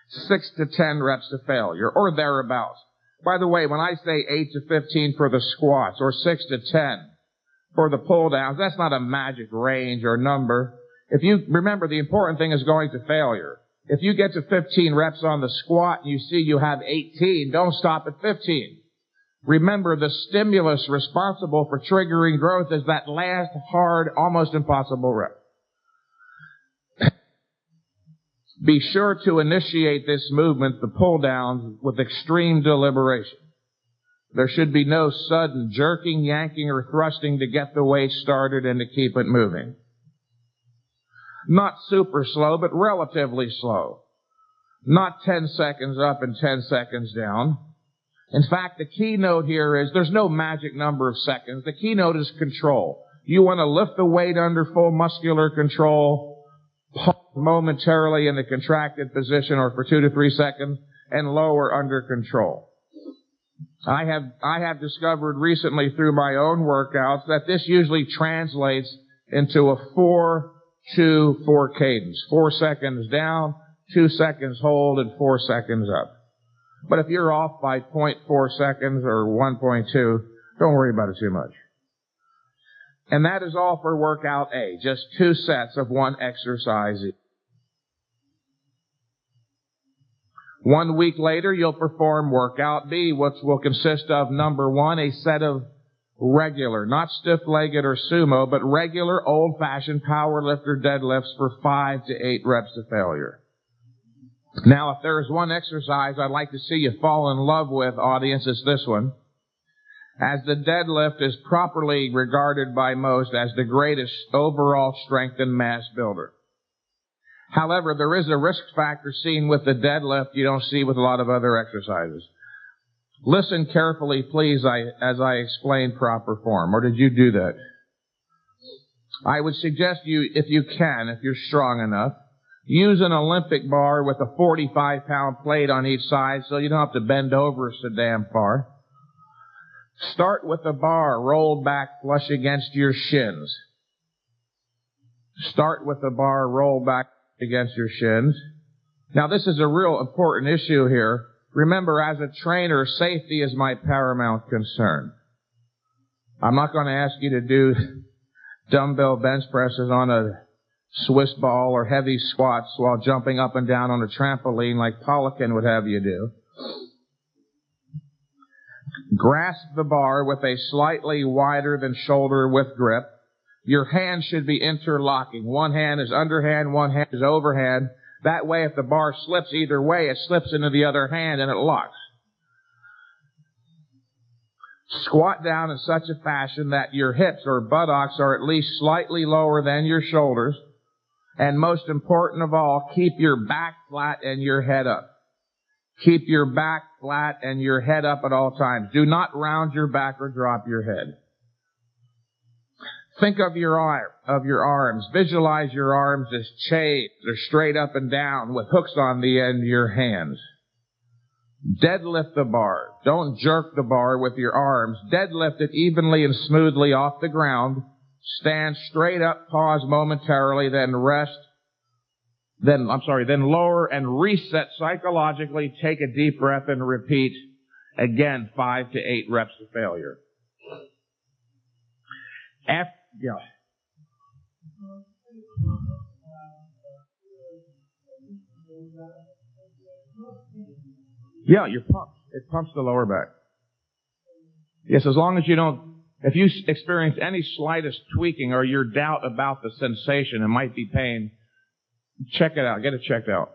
6 to 10 reps to failure, or thereabouts. By the way, when I say 8 to 15 for the squats, or 6 to 10 for the pull downs, that's not a magic range or number. If you remember, the important thing is going to failure. If you get to 15 reps on the squat and you see you have 18, don't stop at 15. Remember, the stimulus responsible for triggering growth is that last hard, almost impossible rep. Be sure to initiate this movement, the pull downs, with extreme deliberation. There should be no sudden jerking, yanking, or thrusting to get the weight started and to keep it moving. Not super slow, but relatively slow. Not 10 seconds up and 10 seconds down. In fact, the keynote here is there's no magic number of seconds. The keynote is control. You want to lift the weight under full muscular control, pause momentarily in the contracted position or for 2 to 3 seconds, and lower under control. I have discovered recently through my own workouts that this usually translates into a 4-2-4 cadence. 4 seconds down, 2 seconds hold, and 4 seconds up. But if you're off by 0.4 seconds or 1.2, don't worry about it too much. And that is all for workout A, just 2 sets of 1 exercise each. 1 week later, you'll perform workout B, which will consist of, number 1, a set of regular, not stiff-legged or sumo, but regular old-fashioned powerlifter deadlifts for 5 to 8 reps to failure. Now, if there is one exercise I'd like to see you fall in love with, audience, it's this one. As the deadlift is properly regarded by most as the greatest overall strength and mass builder. However, there is a risk factor seen with the deadlift you don't see with a lot of other exercises. Listen carefully, please, as I explain proper form. Or did you do that? I would suggest you, if you can, if you're strong enough, use an Olympic bar with a 45-pound plate on each side so you don't have to bend over so damn far. Start with the bar rolled back flush against your shins. Start with the bar rolled back against your shins. Now, this is a real important issue here. Remember, as a trainer, safety is my paramount concern. I'm not going to ask you to do dumbbell bench presses on a Swiss ball or heavy squats while jumping up and down on a trampoline like Poliquin would have you do. Grasp the bar with a slightly wider than shoulder width grip. Your hands should be interlocking. One hand is underhand, one hand is overhand. That way, if the bar slips either way, it slips into the other hand and it locks. Squat down in such a fashion that your hips or buttocks are at least slightly lower than your shoulders. And most important of all, keep your back flat and your head up. Keep your back flat and your head up at all times. Do not round your back or drop your head. Think of your arms. Visualize your arms as chains or straight up and down with hooks on the end of your hands. Deadlift the bar. Don't jerk the bar with your arms. Deadlift it evenly and smoothly off the ground. Stand straight up, pause momentarily, then lower and reset psychologically. Take a deep breath and repeat again 5 to 8 reps to failure. Yeah, you're pumped. It pumps the lower back. Yes, as long as you don't, if you experience any slightest tweaking or your doubt about the sensation, it might be pain, check it out. Get it checked out.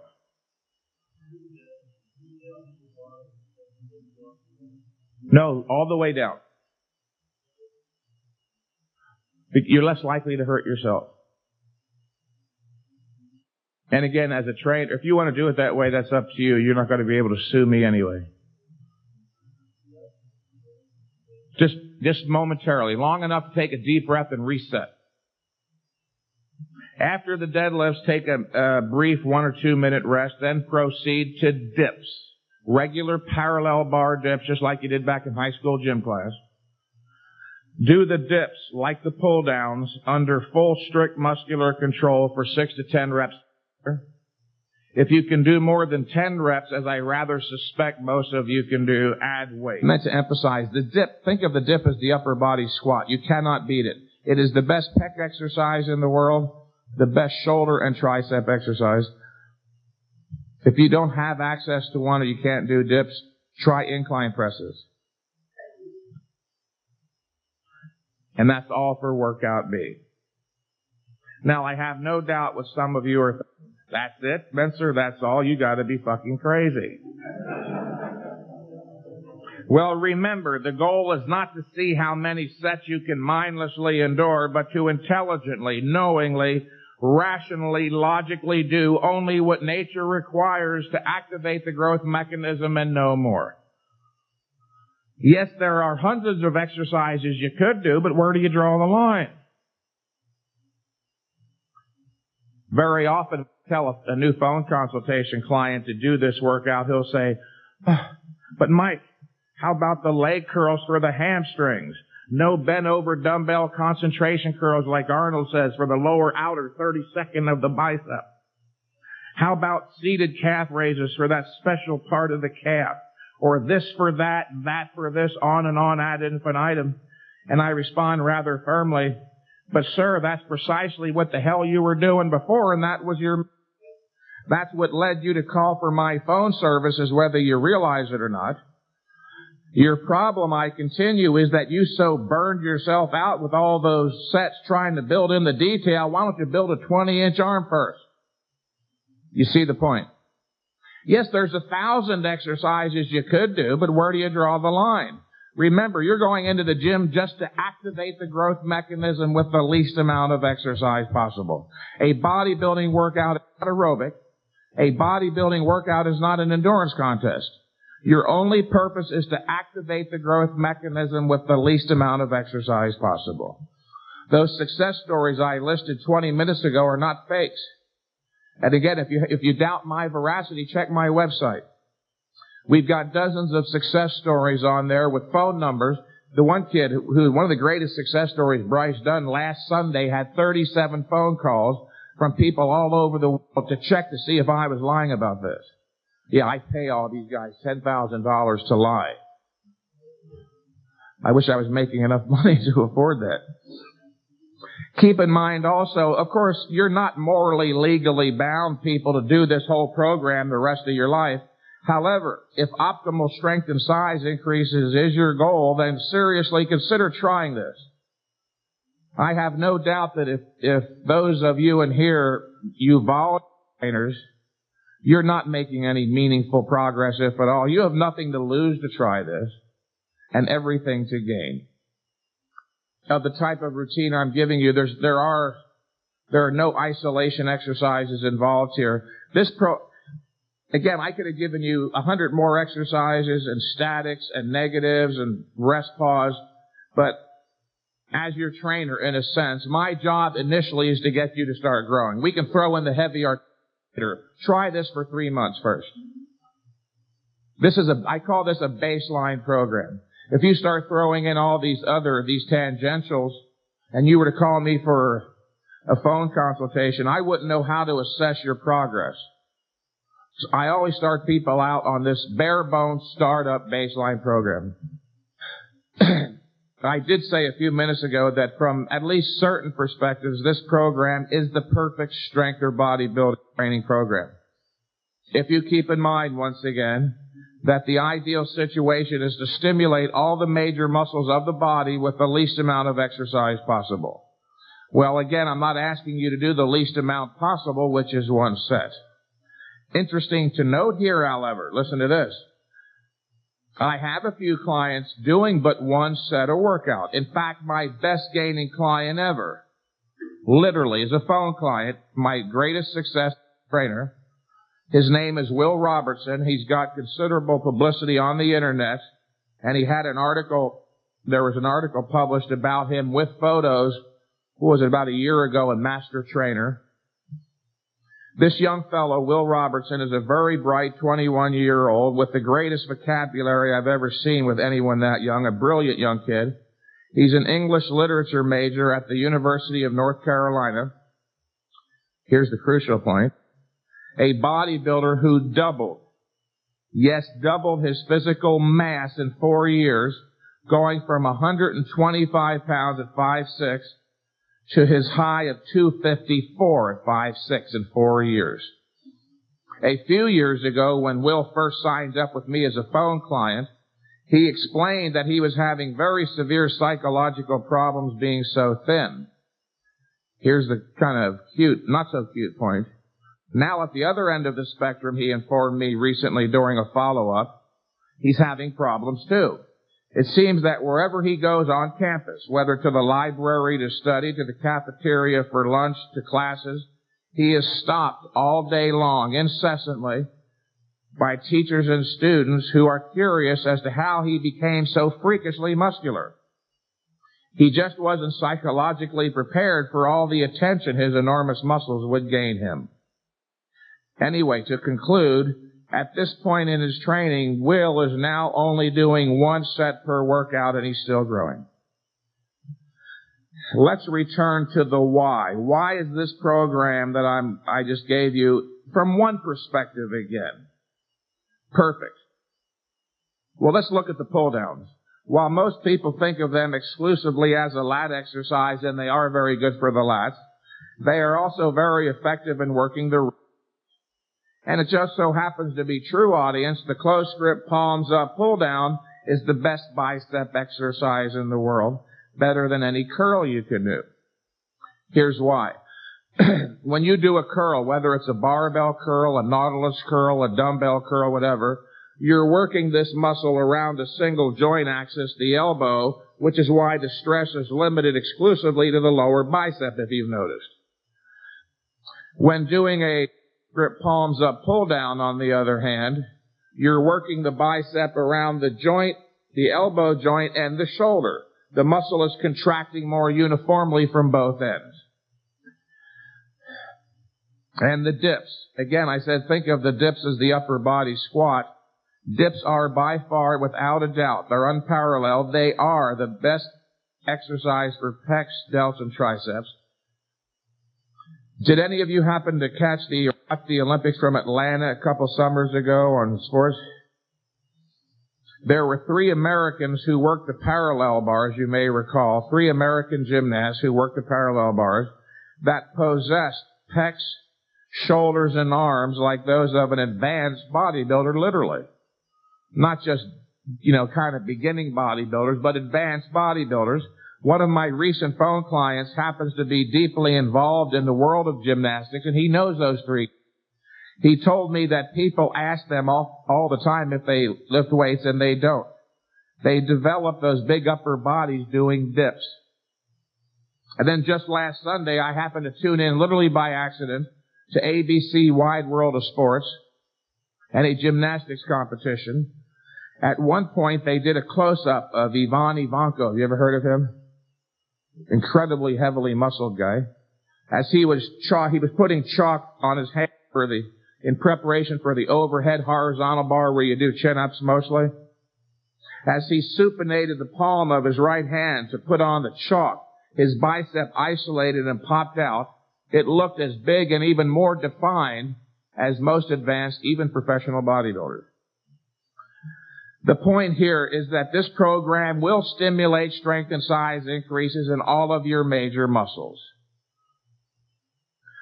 No, all the way down. You're less likely to hurt yourself. And again, as a trainer, if you want to do it that way, that's up to you. You're not going to be able to sue me anyway. Just momentarily, long enough to take a deep breath and reset. After the deadlifts, take a brief 1 or 2 minute rest, then proceed to dips. Regular parallel bar dips, just like you did back in high school gym class. Do the dips like the pull downs under full strict muscular control for 6 to 10 reps. If you can do more than 10 reps, as I rather suspect most of you can do, add weight. I meant to emphasize the dip. Think of the dip as the upper body squat. You cannot beat it. It is the best pec exercise in the world, the best shoulder and tricep exercise. If you don't have access to one or you can't do dips, try incline presses. And that's all for workout B. Now, I have no doubt what some of you are thinking. That's it, Mentzer, that's all? You gotta be fucking crazy. Well, remember, the goal is not to see how many sets you can mindlessly endure, but to intelligently, knowingly, rationally, logically do only what nature requires to activate the growth mechanism and no more. Yes, there are hundreds of exercises you could do, but where do you draw the line? Very often, tell a new phone consultation client to do this workout, he'll say, but Mike, how about the leg curls for the hamstrings? No bent over dumbbell concentration curls like Arnold says for the lower outer 32nd of the bicep. How about seated calf raises for that special part of the calf? Or this for that, that for this, on and on ad infinitum. And I respond rather firmly, but sir, that's precisely what the hell you were doing before, and that was your... That's what led you to call for my phone services, whether you realize it or not. Your problem, I continue, is that you so burned yourself out with all those sets trying to build in the detail. Why don't you build a 20-inch arm first? You see the point? Yes, there's 1,000 exercises you could do, but where do you draw the line? Remember, you're going into the gym just to activate the growth mechanism with the least amount of exercise possible. A bodybuilding workout is not aerobic. A bodybuilding workout is not an endurance contest. Your only purpose is to activate the growth mechanism with the least amount of exercise possible. Those success stories I listed 20 minutes ago are not fakes. And again, if you doubt my veracity, check my website. We've got dozens of success stories on there with phone numbers. The one kid one of the greatest success stories, Bryce Dunn, last Sunday had 37 phone calls from people all over the world to check to see if I was lying about this. Yeah, I pay all these guys $10,000 to lie. I wish I was making enough money to afford that. Keep in mind also, of course, you're not morally, legally bound, people, to do this whole program the rest of your life. However, if optimal strength and size increases is your goal, then seriously consider trying this. I have no doubt that if those of you in here, you volunteer trainers, you're not making any meaningful progress, if at all. You have nothing to lose to try this, and everything to gain. Of the type of routine I'm giving you, there are no isolation exercises involved here. Again, I could have given you 100 more exercises and statics and negatives and rest pause, but as your trainer, in a sense, my job initially is to get you to start growing. We can throw in the heavy articulation. Try this for 3 months first. I call this a baseline program. If you start throwing in all these tangentials, and you were to call me for a phone consultation, I wouldn't know how to assess your progress. So I always start people out on this bare bones startup baseline program. I did say a few minutes ago that from at least certain perspectives, this program is the perfect strength or bodybuilding training program. If you keep in mind, once again, that the ideal situation is to stimulate all the major muscles of the body with the least amount of exercise possible. Well, again, I'm not asking you to do the least amount possible, which is one set. Interesting to note here, however, listen to this. I have a few clients doing but one set of workout. In fact, my best gaining client ever, literally, is a phone client, my greatest success trainer. His name is Will Robertson. He's got considerable publicity on the internet, and he had there was an article published about him with photos, about a year ago in Master Trainer. This young fellow, Will Robertson, is a very bright 21-year-old with the greatest vocabulary I've ever seen with anyone that young, a brilliant young kid. He's an English literature major at the University of North Carolina. Here's the crucial point. A bodybuilder who doubled his physical mass in 4 years, going from 125 pounds at 5'6", to his high of 254 at 5'6" in 4 years. A few years ago, when Will first signed up with me as a phone client, he explained that he was having very severe psychological problems being so thin. Here's the kind of not so cute point. Now at the other end of the spectrum, he informed me recently during a follow-up, he's having problems too. It seems that wherever he goes on campus, whether to the library to study, to the cafeteria for lunch, to classes, he is stopped all day long, incessantly, by teachers and students who are curious as to how he became so freakishly muscular. He just wasn't psychologically prepared for all the attention his enormous muscles would gain him. Anyway, to conclude, at this point in his training, Will is now only doing one set per workout, and he's still growing. Let's return to the why. Why is this program that I just gave you, from one perspective again, perfect? Well, let's look at the pull-downs. While most people think of them exclusively as a lat exercise, and they are very good for the lats, they are also very effective in working the. And it just so happens to be true, audience, the close grip palms up pull down is the best bicep exercise in the world, better than any curl you can do. Here's why. When you do a curl, whether it's a barbell curl, a nautilus curl, a dumbbell curl, whatever, you're working this muscle around a single joint axis, the elbow, which is why the stress is limited exclusively to the lower bicep, if you've noticed. When doing a grip palms up pull down, on the other hand, you're working the bicep around the joint, the elbow joint, and the shoulder. The muscle is contracting more uniformly from both ends. And the dips. Again, I said think of the dips as the upper body squat. Dips are by far, without a doubt, they're unparalleled. They are the best exercise for pecs, delts, and triceps. Did any of you happen to watch the Olympics from Atlanta a couple summers ago on sports? There were 3 Americans who worked the parallel bars, you may recall. 3 American gymnasts who worked the parallel bars that possessed pecs, shoulders, and arms like those of an advanced bodybuilder, literally. Not just, kind of beginning bodybuilders, but advanced bodybuilders. One of my recent phone clients happens to be deeply involved in the world of gymnastics, and he knows those 3. He told me that people ask them all the time if they lift weights, and they don't. They develop those big upper bodies doing dips. And then just last Sunday, I happened to tune in, literally by accident, to ABC Wide World of Sports and a gymnastics competition. At one point, they did a close-up of Ivan Ivanko. Have you ever heard of him? Incredibly heavily muscled guy. As he was putting chalk on his head in preparation for the overhead horizontal bar where you do chin-ups mostly. As he supinated the palm of his right hand to put on the chalk, his bicep isolated and popped out. It looked as big and even more defined as most advanced, even professional bodybuilders. The point here is that this program will stimulate strength and size increases in all of your major muscles.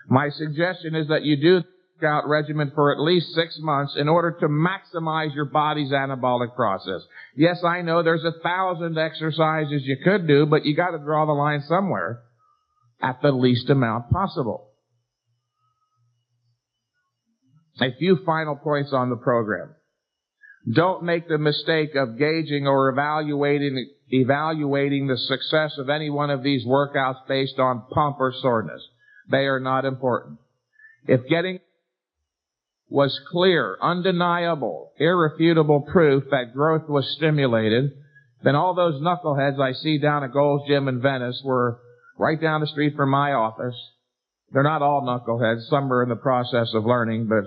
My suggestion is that you do the workout regimen for at least 6 months in order to maximize your body's anabolic process. Yes, I know there's 1,000 exercises you could do, but you got to draw the line somewhere at the least amount possible. A few final points on the program. Don't make the mistake of gauging or evaluating the success of any one of these workouts based on pump or soreness. They are not important. If getting was clear, undeniable, irrefutable proof that growth was stimulated, then all those knuckleheads I see down at Gold's Gym in Venice were right down the street from my office. They're not all knuckleheads. Some are in the process of learning, but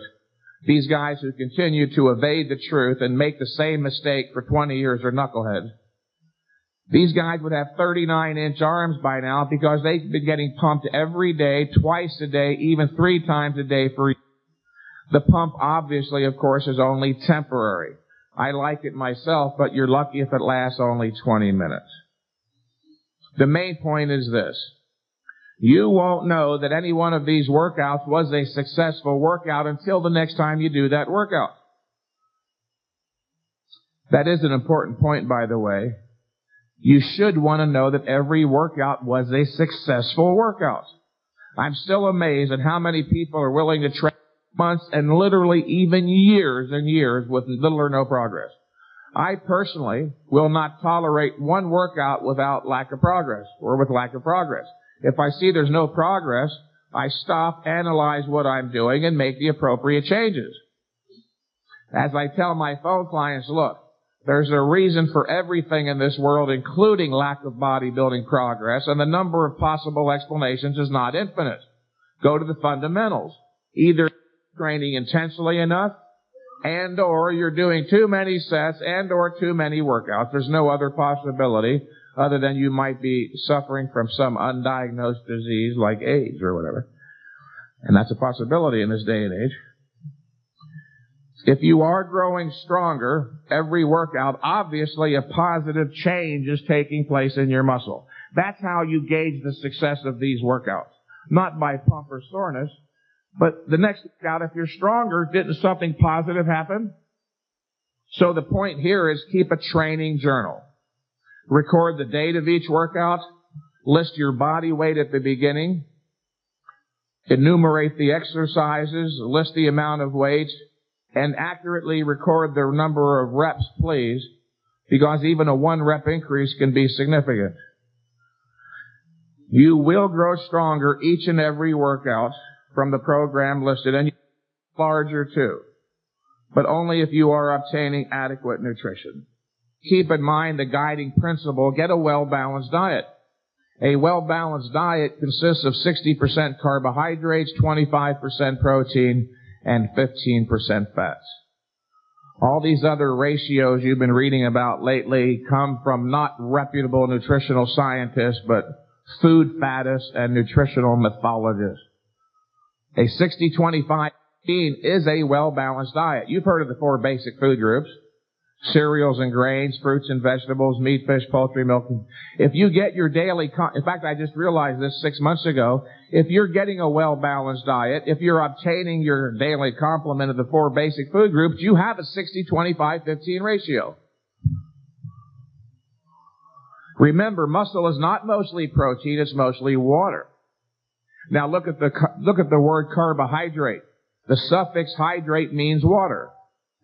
these guys who continue to evade the truth and make the same mistake for 20 years are knuckleheads. These guys would have 39-inch arms by now because they've been getting pumped every day, twice a day, even 3 times a day for years. The pump, obviously, of course, is only temporary. I like it myself, but you're lucky if it lasts only 20 minutes. The main point is this. You won't know that any one of these workouts was a successful workout until the next time you do that workout. That is an important point, by the way. You should want to know that every workout was a successful workout. I'm still amazed at how many people are willing to train months and literally even years and years with little or no progress. I personally will not tolerate one workout without lack of progress or with lack of progress. If I see there's no progress, I stop, analyze what I'm doing, and make the appropriate changes. As I tell my phone clients, look, there's a reason for everything in this world, including lack of bodybuilding progress, and the number of possible explanations is not infinite. Go to the fundamentals. Either training intensely enough, and or you're doing too many sets, and or too many workouts. There's no other possibility other than you might be suffering from some undiagnosed disease like AIDS or whatever. And that's a possibility in this day and age. If you are growing stronger, every workout, obviously a positive change is taking place in your muscle. That's how you gauge the success of these workouts. Not by pump or soreness, But the next workout, if you're stronger, didn't something positive happen? So the point here is keep a training journal. Record the date of each workout. List your body weight at the beginning. Enumerate the exercises. List the amount of weight. And accurately record the number of reps, please, because even a 1 rep increase can be significant. You will grow stronger each and every workout from the program listed, and you will larger too, but only if you are obtaining adequate nutrition. Keep in mind the guiding principle: get a well-balanced diet. A well-balanced diet consists of 60% carbohydrates, 25% protein, and 15% fats. All these other ratios you've been reading about lately come from not reputable nutritional scientists, but food fattists and nutritional mythologists. A 60-25-15 is a well-balanced diet. You've heard of the 4 basic food groups: cereals and grains, fruits and vegetables, meat, fish, poultry, milk. If you get your daily, in fact, I just realized this 6 months ago, if you're getting a well-balanced diet, if you're obtaining your daily complement of the 4 basic food groups, you have a 60-25-15 ratio. Remember, muscle is not mostly protein, it's mostly water. Now look at the word carbohydrate. The suffix hydrate means water.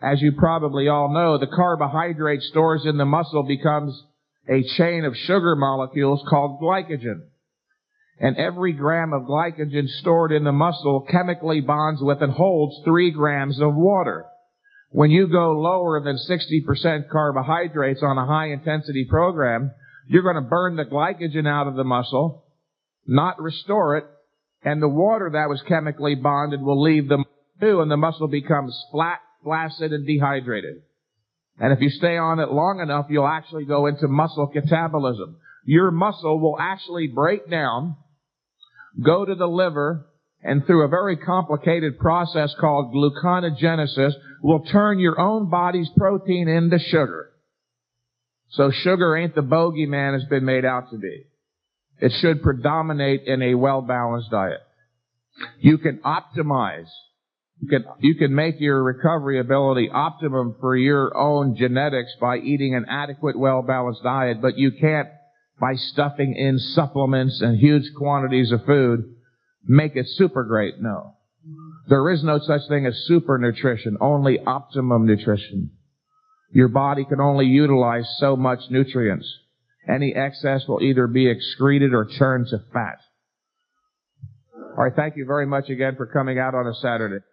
As you probably all know, the carbohydrate stores in the muscle becomes a chain of sugar molecules called glycogen. And every gram of glycogen stored in the muscle chemically bonds with and holds 3 grams of water. When you go lower than 60% carbohydrates on a high-intensity program, you're going to burn the glycogen out of the muscle, not restore it, and the water that was chemically bonded will leave the muscle too, and the muscle becomes flat, flaccid, and dehydrated. And if you stay on it long enough, you'll actually go into muscle catabolism. Your muscle will actually break down, go to the liver, and through a very complicated process called gluconeogenesis, will turn your own body's protein into sugar. So sugar ain't the bogeyman it's been made out to be. It should predominate in a well-balanced diet. You can optimize. You can make your recovery ability optimum for your own genetics by eating an adequate, well-balanced diet, but you can't, by stuffing in supplements and huge quantities of food, make it super great. No. There is no such thing as super nutrition, only optimum nutrition. Your body can only utilize so much nutrients. Any excess will either be excreted or turned to fat. All right, thank you very much again for coming out on a Saturday.